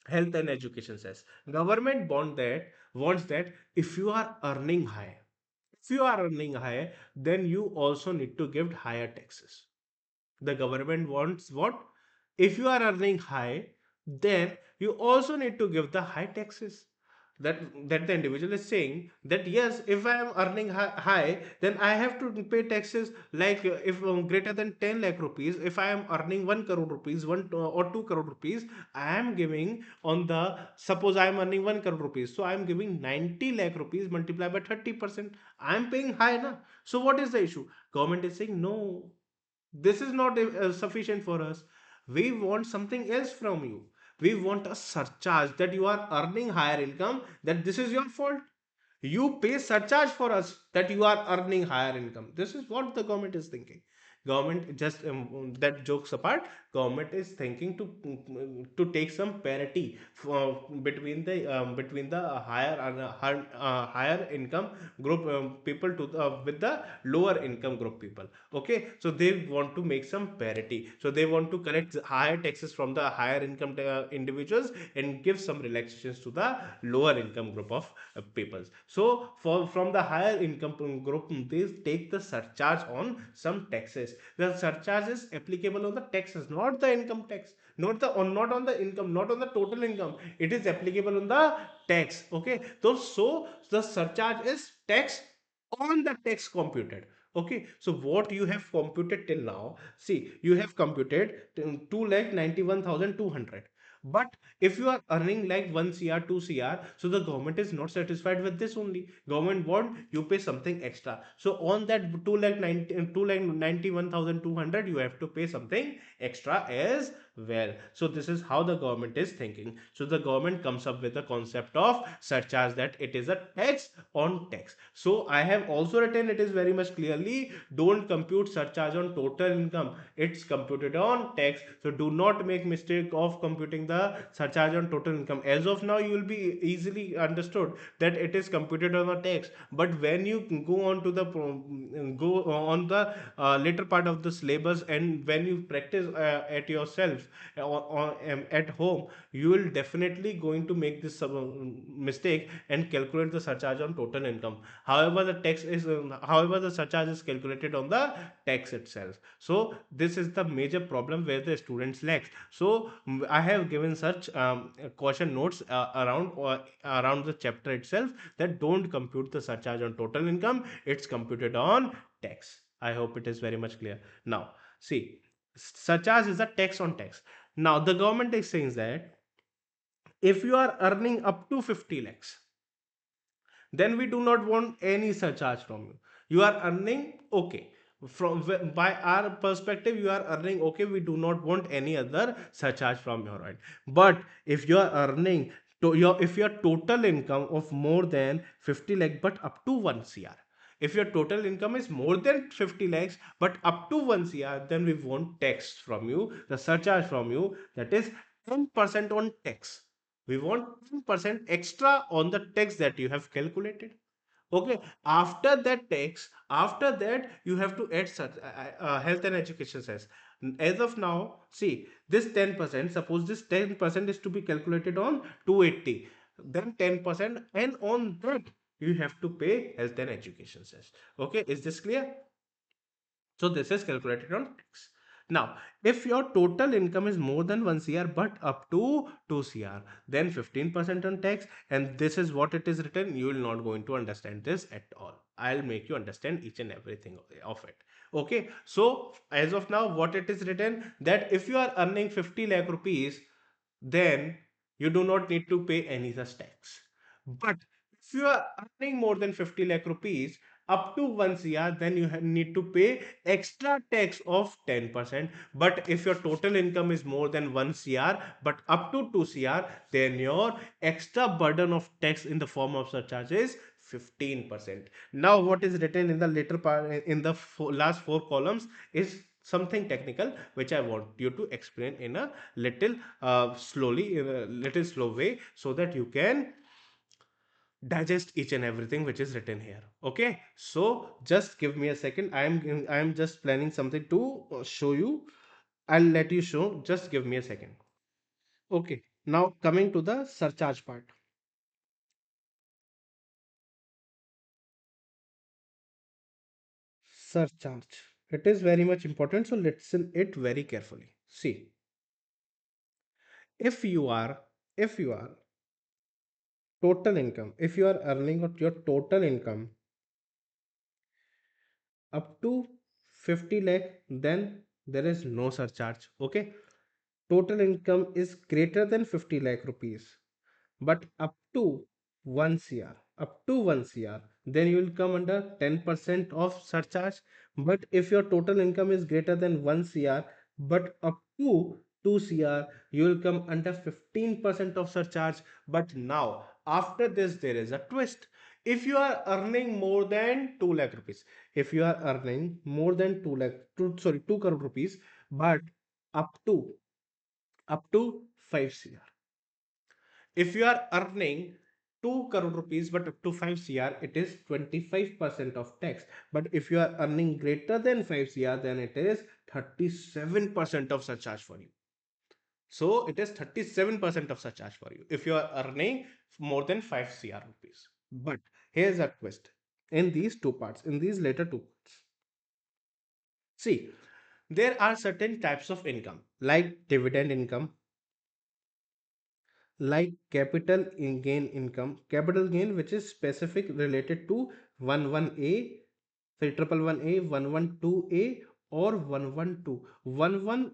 A: health and education says. Government wants that if you are earning high, if you are earning high, then you also need to give higher taxes. The government wants what? If you are earning high, then you also need to give the high taxes. That the individual is saying that yes, if I am earning high, then I have to pay taxes like if greater than 10 lakh rupees. If I am earning 1 crore rupees, or 2 crore rupees, I am giving on the, suppose I am earning 1 crore rupees, so I am giving 90 lakh rupees multiplied by 30%. I am paying high na. So what is the issue? Government is saying no, this is not sufficient for us. We want something else from you. We want a surcharge that you are earning higher income, that this is your fault. You pay surcharge for us that you are earning higher income. This is what the government is thinking. Government just that jokes apart, government is thinking to take some parity between the higher and higher income group people to with the lower income group people. Okay, so they want to make some parity, so they want to collect higher taxes from the higher income individuals and give some relaxations to the lower income group of people. So for from the higher income group, they take the surcharge on some taxes. The surcharge is applicable on the taxes, not the income tax, not on the income, not on the total income. It is applicable on the tax. Okay, so the surcharge is tax on the tax computed. Okay, so what you have computed till now, see, you have computed 2,91,200. But if you are earning like 1 CR, 2 CR, so the government is not satisfied with this only. Government want you pay something extra. So on that 2,91,200, you have to pay something extra as well. So this is how the government is thinking. So the government comes up with the concept of surcharge, that it is a tax on tax. So I have also written it is very much clearly, don't compute surcharge on total income, it's computed on tax. So do not make mistake of computing the surcharge on total income. As of now, you will be easily understood that it is computed on the tax, but when you go on to the go on the later part of the syllabus, and when you practice at yourself at home, you will definitely going to make this mistake and calculate the surcharge on total income. However the surcharge is calculated on the tax itself. So this is the major problem where the students lack. So I have given such caution notes around the chapter itself, that don't compute the surcharge on total income, it's computed on tax. I hope it is very much clear. Now see, surcharge is a tax on tax. Now the government is saying that if you are earning up to 50 lakhs, then we do not want any surcharge from you. You are earning okay. By our perspective, you are earning okay. We do not want any other surcharge from your end. But if you are earning if your total income of more than 50 lakh but up to 1 cr, if your total income is more than 50 lakhs but up to 1 cr, then we want tax from you, the surcharge from you, that is 10% on tax. We want 10% extra on the tax that you have calculated. Okay, after that tax, after that you have to add such health and education cess. As of now, see, this 10%, suppose this 10% is to be calculated on 280, then 10%, and on that you have to pay health and education cess. Okay, is this clear? So this is calculated on tax. Now, if your total income is more than 1 CR but up to 2 CR, then 15% on tax, and this is what it is written. You will not going to understand this at all. I'll make you understand each and everything of it. Okay, so as of now, what it is written, that if you are earning 50 lakh rupees, then you do not need to pay any such tax. But if you are earning more than 50 lakh rupees up to 1 CR, then you need to pay extra tax of 10%. But if your total income is more than 1 CR but up to 2 CR, then your extra burden of tax in the form of surcharge is 15%. Now, what is written in the later part, in the last four columns, is something technical which I want you to explain in a little slowly, in a little slow way, so that you can digest each and everything which is written here. Okay, so just give me a second. I am just planning something to show you. I'll let you show, just give me a second. Okay, now coming to the surcharge part. Surcharge, it is very much important, so listen it very carefully. See, if you are if you are total income, if you are earning your total income up to 50 lakh, then there is no surcharge. Okay, total income is greater than 50 lakh rupees, but up to 1 cr, up to 1 cr, then you will come under 10% of surcharge. But if your total income is greater than 1 cr but up to 2 cr, you will come under 15% of surcharge. But now, after this, there is a twist. If you are earning more than 2 lakh rupees, if you are earning more than 2 lakh, sorry, 2 crore rupees, but up to up to 5 cr. If you are earning 2 crore rupees but up to 5 cr, it is 25% of tax. But if you are earning greater than 5 cr, then it is 37% of surcharge for you. So it is 37% of surcharge for you if you are earning more than 5 cr rupees. But here's a twist in these two parts, in these later two parts. See, there are certain types of income like dividend income, like capital gain which is specific related to 11A, say triple one A, 112A, or 112 1A,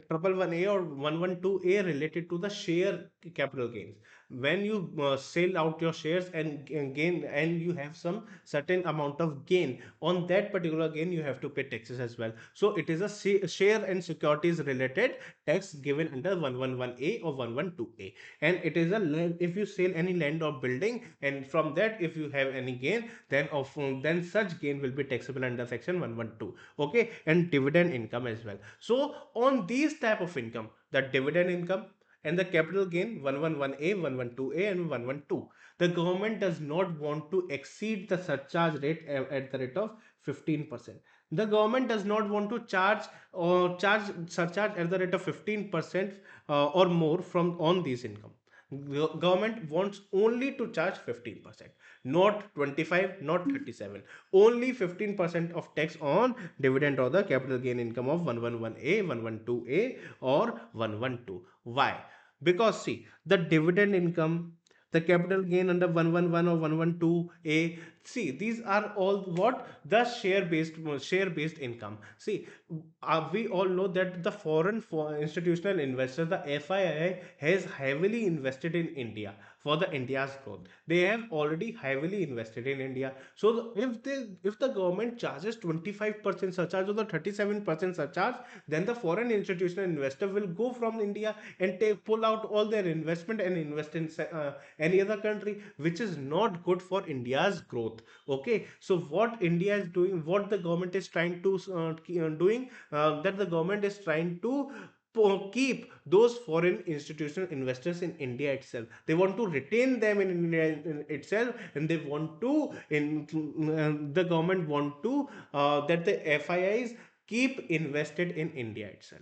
A: triple one A, or 112A related to the share capital gains. When you sell out your shares and gain, and you have some certain amount of gain, on that particular gain you have to pay taxes as well. So it is a share and securities related tax given under 111A or 112A. And it is a land, if you sell any land or building, and from that if you have any gain, then such gain will be taxable under section 112. Okay, and dividend income as well. So on these type of income, the dividend income and the capital gain 111A, 112A, and 112, the government does not want to exceed the surcharge rate at the rate of 15%. The government does not want to charge surcharge at the rate of 15% or more from on these income. Government wants only to charge 15%, not 25, not 37. Only 15% of tax on dividend or the capital gain income of 111A, 112A, or 112. Why? Because see, the dividend income, the capital gain under 111 or 112A, see, these are all what the share based income. See, we all know that the foreign institutional investors, the FII, has heavily invested in India for the India's growth. They have already heavily invested in India. So if the government charges 25% surcharge or the 37% surcharge, then the foreign institutional investor will go from India and pull out all their investment and invest in any other country, which is not good for India's growth. Okay, so what India is doing, what the government is trying to doing, that the government is trying to keep those foreign institutional investors in India itself. They want to retain them in India itself, and they want to the government want to that the FIIs keep invested in India itself.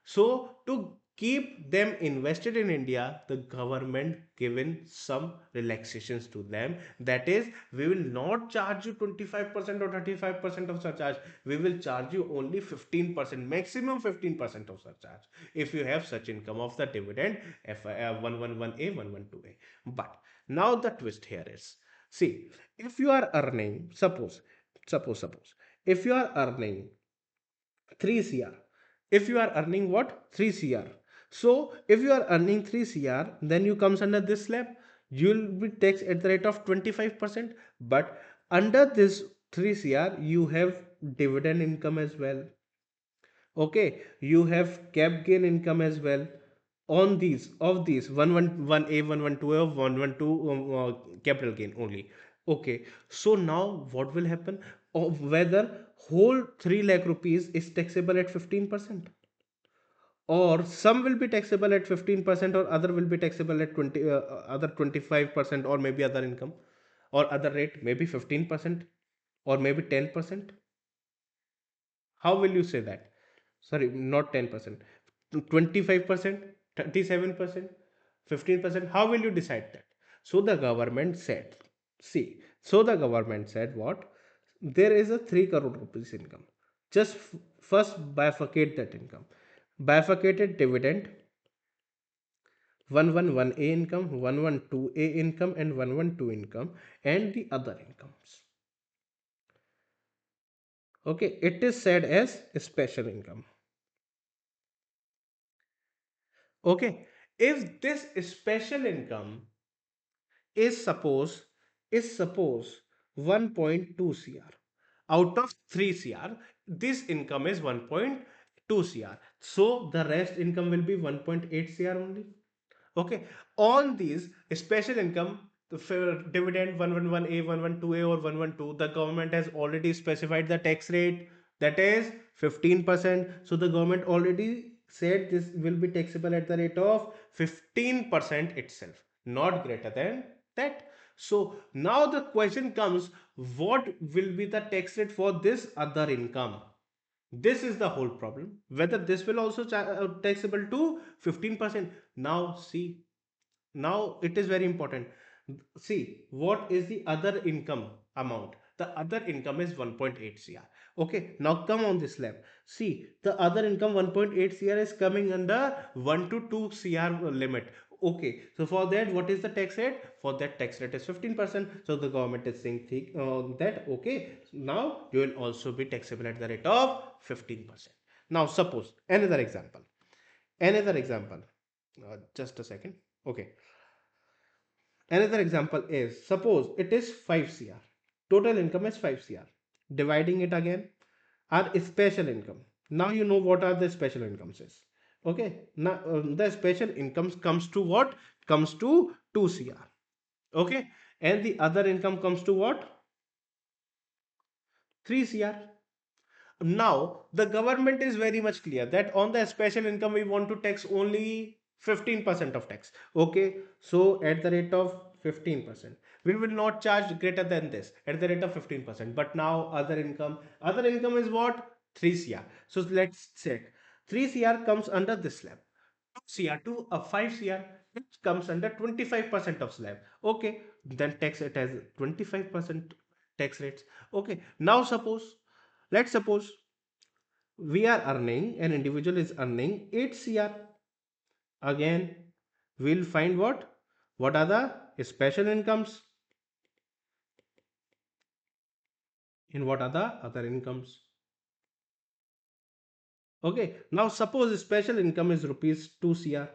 A: So to keep them invested in India, the government given some relaxations to them. That is, we will not charge you 25% or 35% of surcharge. We will charge you only 15%, maximum 15% of surcharge if you have such income of the dividend FI 111A, 112A. But now the twist here is, see, if you are earning, suppose, if you are earning 3 CR. If you are earning what? 3 CR. So if you are earning 3 CR, then you comes under this slab. You will be taxed at the rate of 25%. But under this 3 CR, you have dividend income as well. Okay, you have cap gain income as well. On these, of these, 111A, 112A, 112 capital gain only. Okay, so now what will happen? Whether whole 3 lakh rupees is taxable at 15%, or some will be taxable at 15%, or other will be taxable at 20, other 25%, or maybe other income, or other rate, maybe 15%, or maybe 10%. How will you say that? Sorry, not 10%, 25%, 37%, 15%. How will you decide that? So the government said, see, so the government said what? There is a 3 crore rupees income. Just first bifurcate that income. Bifurcated dividend, 111A income, 112A income, and 112 income, and the other incomes. Okay, it is said as special income. Okay, if this special income is suppose 1.2 cr, out of 3 cr, this income is 1.2 cr, so the rest income will be 1.8 cr only. Okay, on these special income, the dividend 111A, 112A, or 112, the government has already specified the tax rate, that is 15%. So the government already said this will be taxable at the rate of 15% itself, not greater than that. So now the question comes, what will be the tax rate for this other income? This is the whole problem. Whether this will also taxable to 15%. Now see, now it is very important. See, what is the other income amount? The other income is 1.8 cr. Okay, now come on this lab. See, the other income 1.8 cr is coming under 1 to 2 cr limit. Okay, so for that, what is the tax rate? For that, tax rate is 15%. So the government is saying that, okay, now you will also be taxable at the rate of 15%. Now, suppose another example. Another example. Just a second. Okay. Another example is, suppose it is 5 CR. Total income is 5 CR. Dividing it again, our special income. Now you know what are the special incomes is. Okay. Now the special incomes comes to what? Comes to 2 CR. Okay. And the other income comes to what? 3 CR. Now, the government is very much clear that on the special income, we want to tax only 15% of tax. Okay, so at the rate of 15%, we will not charge greater than this at the rate of 15%. But now, other income is what? 3 CR. So let's check. 3 CR comes under this slab. 2 CR to a 5 CR, which comes under 25% of slab. Okay, then tax it as 25% tax rates. Okay, now let's suppose we are earning, an individual is earning 8 CR. Again, we'll find what are the special incomes and what are the other incomes. Okay, now suppose special income is rupees 2 CR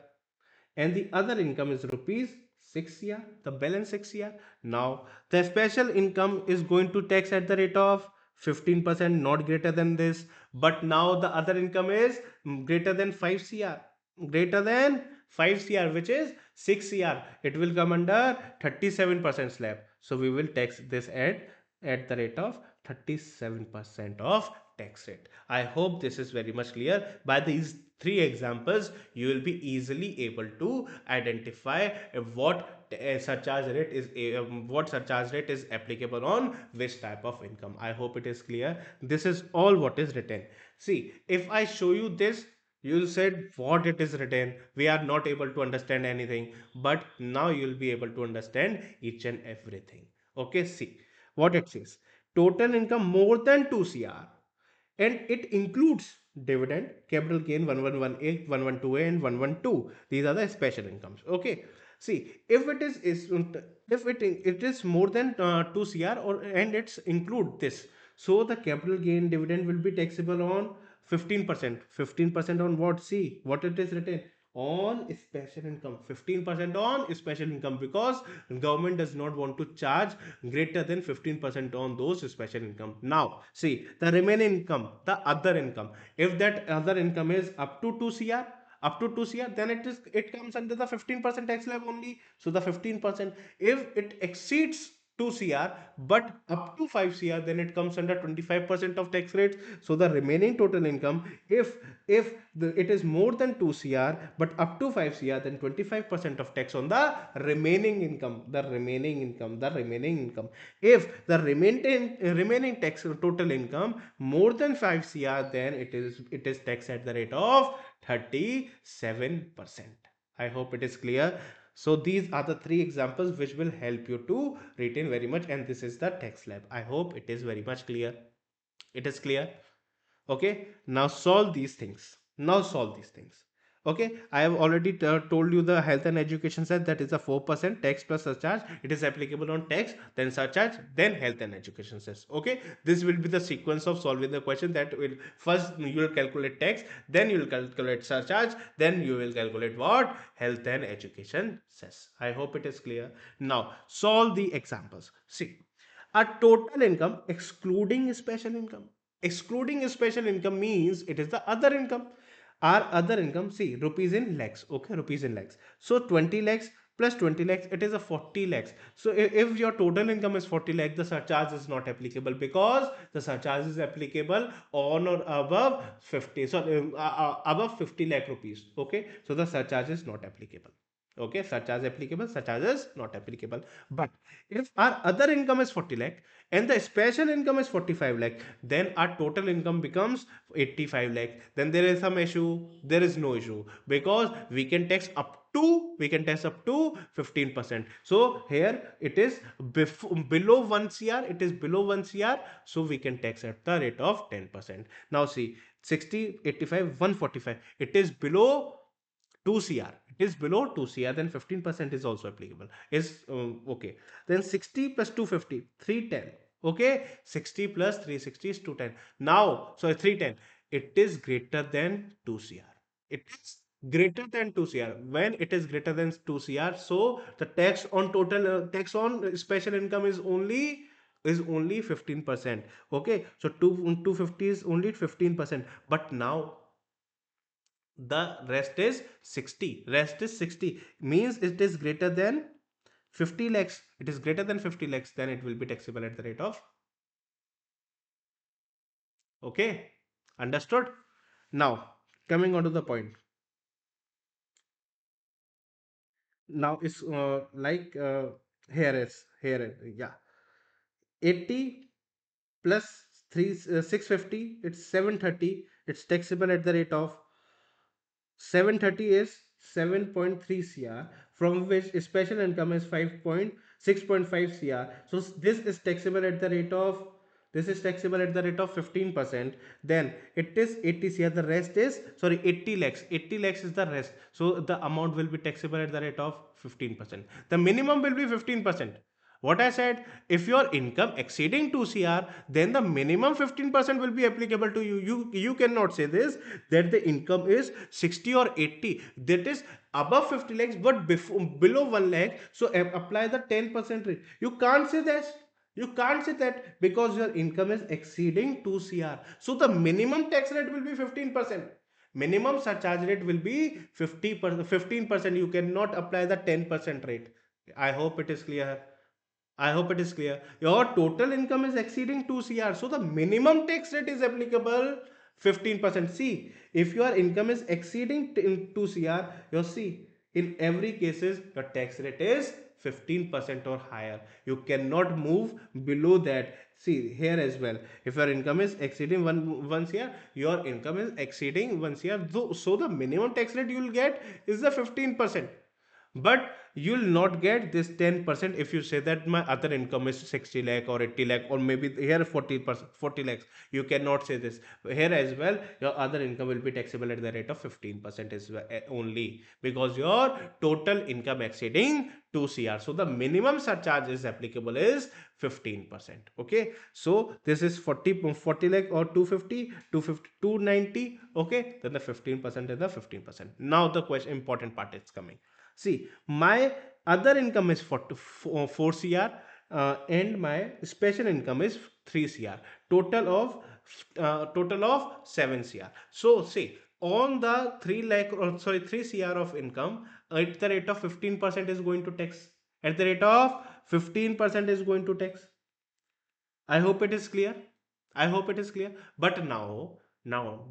A: and the other income is rupees 6 CR, the balance 6 CR. Now the special income is going to tax at the rate of 15%, not greater than this. But now the other income is greater than 5 CR, greater than 5 CR, which is 6 CR. It will come under 37% slab. So we will tax this at the rate of 37% of tax rate. I hope this is very much clear. By these three examples, you will be easily able to identify what surcharge rate is applicable on which type of income. I hope it is clear. This is all what is written. See, if I show you this, You said what it is written. We are not able to understand anything, but now you'll be able to understand each and everything. Okay, see what it says. Total income more than 2 CR, and it includes dividend, capital gain 1118, 112A, and 112. These are the special incomes. Okay, see if it is if it is more than 2 CR or and it's include this, so the capital gain dividend will be taxable on 15%. 15% on what? See what it is written, on special income. 15% on special income, because government does not want to charge greater than 15% on those special income. Now see the remaining income, the other income. If that other income is up to 2 CR, up to 2 CR, then it comes under the 15% tax slab only. So the 15%, if it exceeds 2 CR but up to 5 CR, then it comes under 25% of tax rates. So the remaining total income, if it is more than 2 CR but up to 5 CR, then 25% of tax on the remaining income, the remaining income. If the remaining tax total income more than 5 CR, then it is taxed at the rate of 37%. I hope it is clear. So these are the three examples which will help you to retain very much, and this is the tax slab. I hope it is very much clear. It is clear. Okay, now solve these things. Now solve these things. Okay, I have already told you the health and education said that is a 4% tax plus surcharge. It is applicable on tax, then surcharge, then health and education says. Okay, this will be the sequence of solving the question. That will first you will calculate tax, then you will calculate surcharge, then you will calculate what? Health and education says. I hope it is clear. Now solve the examples. See, a total income excluding special income. Excluding special income means it is the other income. Our other income, see, rupees in lakhs. Okay, rupees in lakhs. So 20 lakhs plus 20 lakhs, it is a 40 lakhs. So if your total income is 40 lakhs, the surcharge is not applicable, because the surcharge is applicable on or above 50. So above 50 lakh rupees. Okay, so the surcharge is not applicable. Okay, surcharge applicable, surcharge is not applicable. But if our other income is 40 lakh and the special income is 45 lakh, then our total income becomes 85 lakh. Then there is some issue. There is no issue, because we can tax up to 15%. So here it is below 1 CR, it is below 1 CR, so we can tax at the rate of 10%. Now see, 60, 85, 145, it is below 2 CR. It is below 2 CR, then 15% is also applicable. Is okay. Then 60 plus 250, 310. Okay, 60 plus 360 is 210. Now, so 310, it is greater than 2 CR. It is greater than 2 CR. When it is greater than 2 CR, so the tax on special income is only 15%. Okay, so 250 is only 15%. But now the rest is 60 means it is greater than 50 lakhs. It is greater than 50 lakhs, then it will be taxable at the rate of. Okay, understood. Now coming on to the point. Now it's yeah, 80 plus 650, it's 730. It's taxable at the rate of 730 is 7.3 CR, from which special income is 5.6.5 CR. So this is taxable at the rate of 15%. Then it is 80 CR. The rest is, sorry, 80 lakhs. 80 lakhs is the rest. So the amount will be taxable at the rate of 15%. The minimum will be 15%. What I said, if your income exceeding 2 CR, then the minimum 15% will be applicable to you. You cannot say this, that the income is 60 or 80. That is above 50 lakhs, but below 1 lakh. So apply the 10% rate. You can't say that. You can't say that, because your income is exceeding 2 CR. So the minimum tax rate will be 15%. Minimum surcharge rate will be 50%, 15%. You cannot apply the 10% rate. I hope it is clear. I hope it is clear. Your total income is exceeding 2 CR. So the minimum tax rate is applicable 15%. See, if your income is exceeding 2 CR, you see, in every cases your tax rate is 15% or higher. You cannot move below that. See here as well, if your income is exceeding one CR, your income is exceeding 1 CR, so the minimum tax rate you will get is the 15%. But you'll not get this 10% if you say that my other income is 60 lakh or 80 lakh or maybe here 40%, 40 lakhs. You cannot say this. Here as well, your other income will be taxable at the rate of 15% is only because your total income exceeding 2 CR. So the minimum surcharge is applicable is 15%. Okay. So this is 40 lakh or 250, 250, 290. Okay. Then the 15% is the 15%. Now the question, important part is coming. See, my other income is 4 CR and my special income is 3 CR. Total of 7 CR. So see, on the 3 lakh or sorry 3 CR of income at the rate of 15% is going to tax. At the rate of 15% is going to tax. I hope it is clear. I hope it is clear. But now,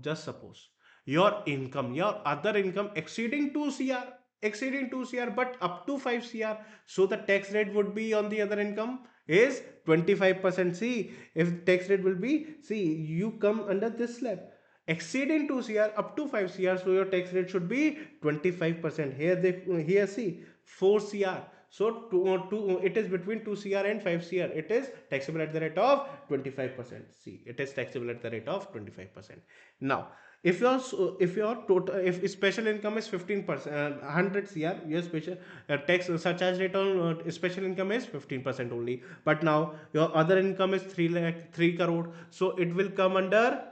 A: just suppose your income, your other income exceeding 2 CR, exceeding 2 CR, but up to 5 CR. So the tax rate would be on the other income is 25%. See, if tax rate will be, see, you come under this slab. Exceeding 2 CR up to 5 CR, so your tax rate should be 25%. Here see 4 CR. So it is between 2 CR and 5 CR. It is taxable at the rate of 25%. See, it is taxable at the rate of 25%. Now, if your total if special income is 15%, 100 CR, your special tax surcharge rate on special income is 15% only. But now your other income is 3 lakh 3 crore, so it will come under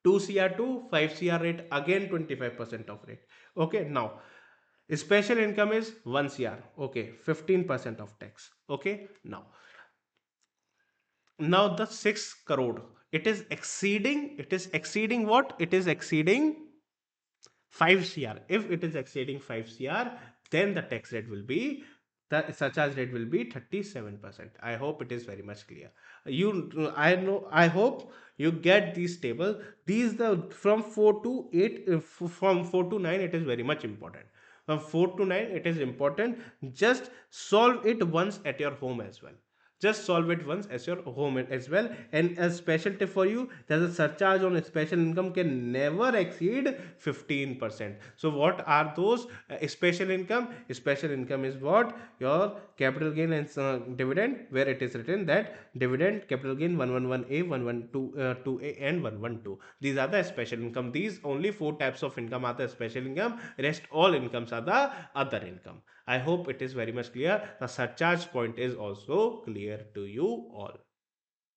A: 2 CR to 5 CR rate, again 25% of rate. Okay, now special income is 1 CR. Okay, 15% of tax. Okay, now the 6 crore, it is exceeding what? It is exceeding 5 CR. If it is exceeding 5 CR, then the tax rate will be, the surcharge rate will be 37%. I hope it is very much clear. I know, I hope you get these table. These the from 4 to 8, from 4 to 9, it is very much important. From 4 to 9, it is important. Just solve it once at your home as well. Just solve it once as your home as well. And a special tip for you, there's a surcharge on special income can never exceed 15%. So what are those special income? Special income is what? Your capital gain and dividend, where it is written that dividend, capital gain 111A, 112, 2A and 112. These are the special income. These only 4 types of income are the special income. Rest all incomes are the other income. I hope it is very much clear. The surcharge point is also clear to you all.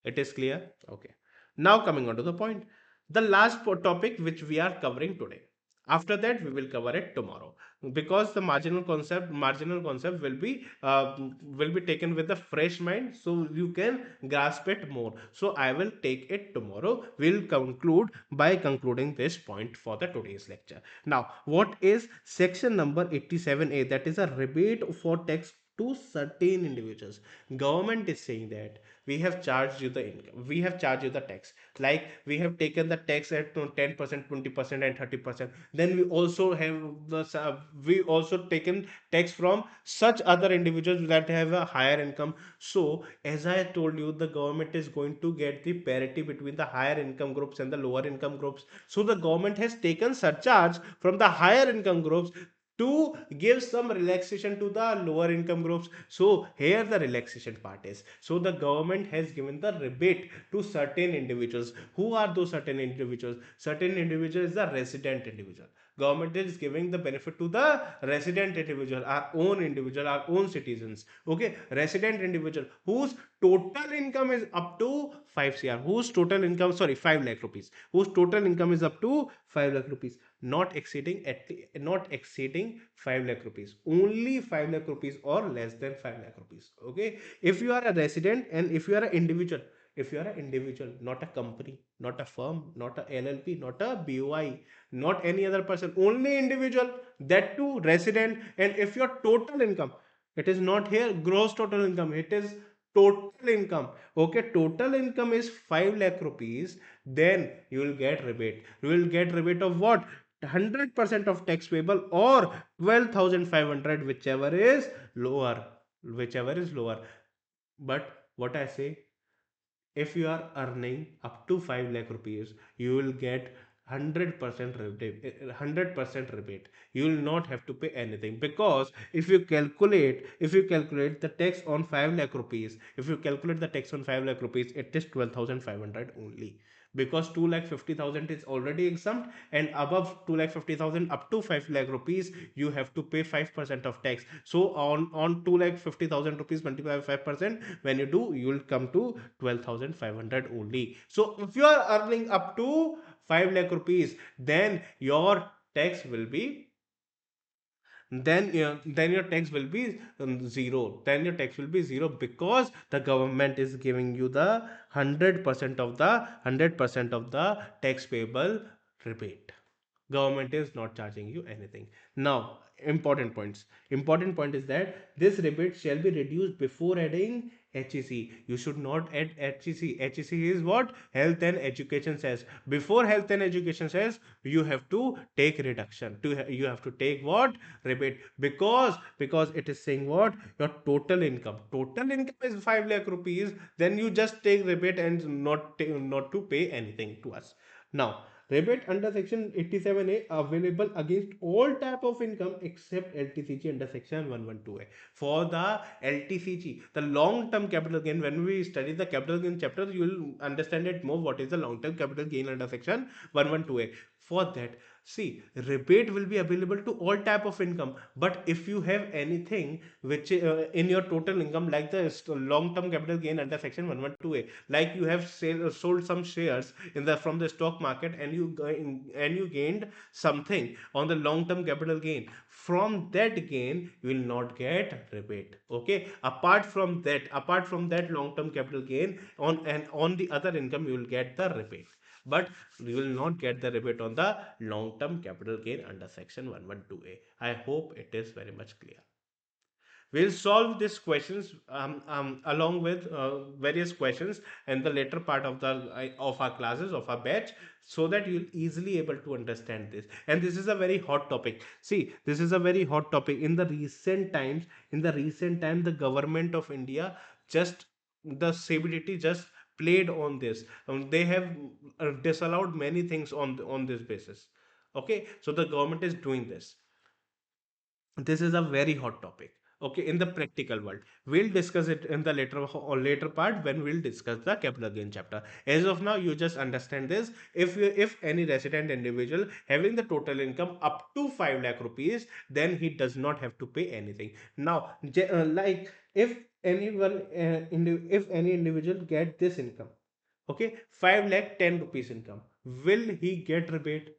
A: It is clear? Okay. Now coming on to the point. The last topic which we are covering today. After that, we will cover it tomorrow because the marginal concept will be taken with a fresh mind, so you can grasp it more. So I will take it tomorrow. We'll conclude by concluding this point for the today's lecture. Now, what is section number 87A? That is a rebate for tax to certain individuals. Government is saying that we have charged you the income, we have charged you the tax, like we have taken the tax at 10%, 20% and 30%. Then we also taken tax from such other individuals that have a higher income. So as I told you, the government is going to get the parity between the higher income groups and the lower income groups. So the government has taken surcharge from the higher income groups to give some relaxation to the lower income groups. So here the relaxation part is, so the government has given the rebate to certain individuals. Who are those certain individuals? Certain individual is the resident individual. Government is giving the benefit to the resident individual, our own citizens. Okay, resident individual whose total income is up to 5 CR, whose total income, sorry, 5 lakh rupees, whose total income is up to 5 lakh rupees, not exceeding 5 lakh rupees, only 5 lakh rupees or less than 5 lakh rupees. Okay, if you are a resident and if you are an individual, not a company, not a firm, not a LLP, not a BOI, not any other person, only individual, that too resident. And if your total income, it is not here gross total income, it is total income. Okay, total income is 5 lakh rupees, then you will get rebate. You will get rebate of what? 100% of tax payable, or 12,500, whichever is lower. But what I say, if you are earning up to 5 lakh rupees, you will get 100% rebate. 100% rebate, you will not have to pay anything, because if you calculate the tax on 5 lakh rupees, if you calculate the tax on 5 lakh rupees, it is 12,500 only, because 2 lakh 50,000 is already exempt, and above 2 lakh 50,000 up to 5 lakh rupees you have to pay 5% of tax. So on 2 lakh 50,000 rupees multiplied by 5%, when you do, you will come to 12,500 only. So if you are earning up to 5 lakh rupees, then your tax will be, then your tax will be zero. Then your tax will be zero, because the government is giving you the 100% of the tax payable rebate. Government is not charging you anything. Now, important point is that this rebate shall be reduced before adding HEC. You should not add HEC. HEC is what? Health and education says. Before health and education says, you have to take reduction. You have to take what? Rebate. Because it is saying what? Your total income. Total income is 5 lakh rupees. Then you just take rebate and not to pay anything to us. Now, rebate under section 87A available against all type of income except LTCG under section 112A. For the LTCG, the long term capital gain, when we study the capital gain chapter, you will understand it more what is the long term capital gain under section 112A. For that, see, rebate will be available to all type of income, but if you have anything which in your total income, like the long term capital gain under section 112A, like you have sold some shares in the from the stock market, and you gained something on the long term capital gain, from that gain you will not get rebate. Okay, apart from that long term capital gain, on the other income you will get the rebate, but you will not get the rebate on the long term capital gain under section 112A. I hope it is very much clear. We'll solve these questions along with various questions in the later part of our classes, of our batch, so that you'll easily able to understand this. And this is a very hot topic. See, this is a very hot topic. In the recent time, the government of India just, the CBDT just played on this. They have disallowed many things on this basis. Okay, so the government is doing this. This is a very hot topic. Okay, in the practical world, we'll discuss it in the later part, when we'll discuss the capital gain chapter. As of now, you just understand this. If any resident individual having the total income up to 5 lakh rupees, then he does not have to pay anything. Now, like, if any individual get this income, okay, 5 lakh 10 rupees income, will he get rebate?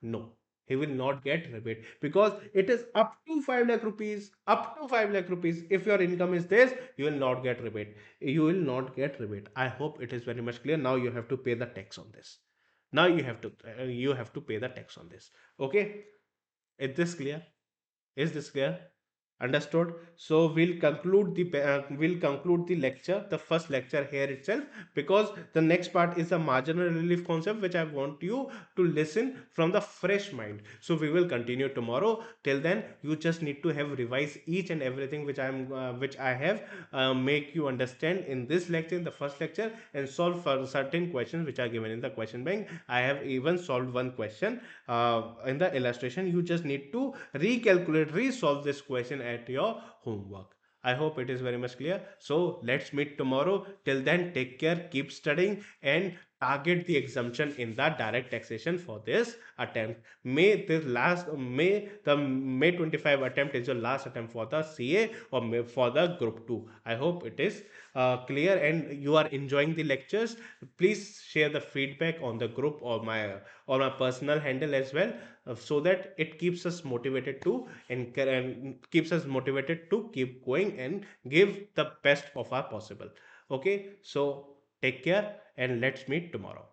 A: No, he will not get rebate, because it is up to 5 lakh rupees. Up to 5 lakh rupees. If your income is this, you will not get rebate. You will not get rebate. I hope it is very much clear. Now you have to pay the tax on this. Now you have to pay the tax on this. Okay? Is this clear? Is this clear? Understood. So we'll conclude the lecture, the first lecture here itself, because the next part is the marginal relief concept, which I want you to listen from the fresh mind. So we will continue tomorrow. Till then, you just need to have revised each and everything which I have make you understand in this lecture, in the first lecture, and solve for certain questions which are given in the question bank. I have even solved one question in the illustration. You just need to recalculate, resolve this question at your homework. I hope it is very much clear. So let's meet tomorrow. Till then, take care, keep studying, and target the exemption in the direct taxation for this attempt. May 25 attempt is your last attempt for the CA, or for the group 2. I hope it is clear and you are enjoying the lectures. Please share the feedback on the group, or my personal handle as well, so that it keeps us motivated and keeps us motivated to keep going and give the best of our possible. Okay, so take care and let's meet tomorrow.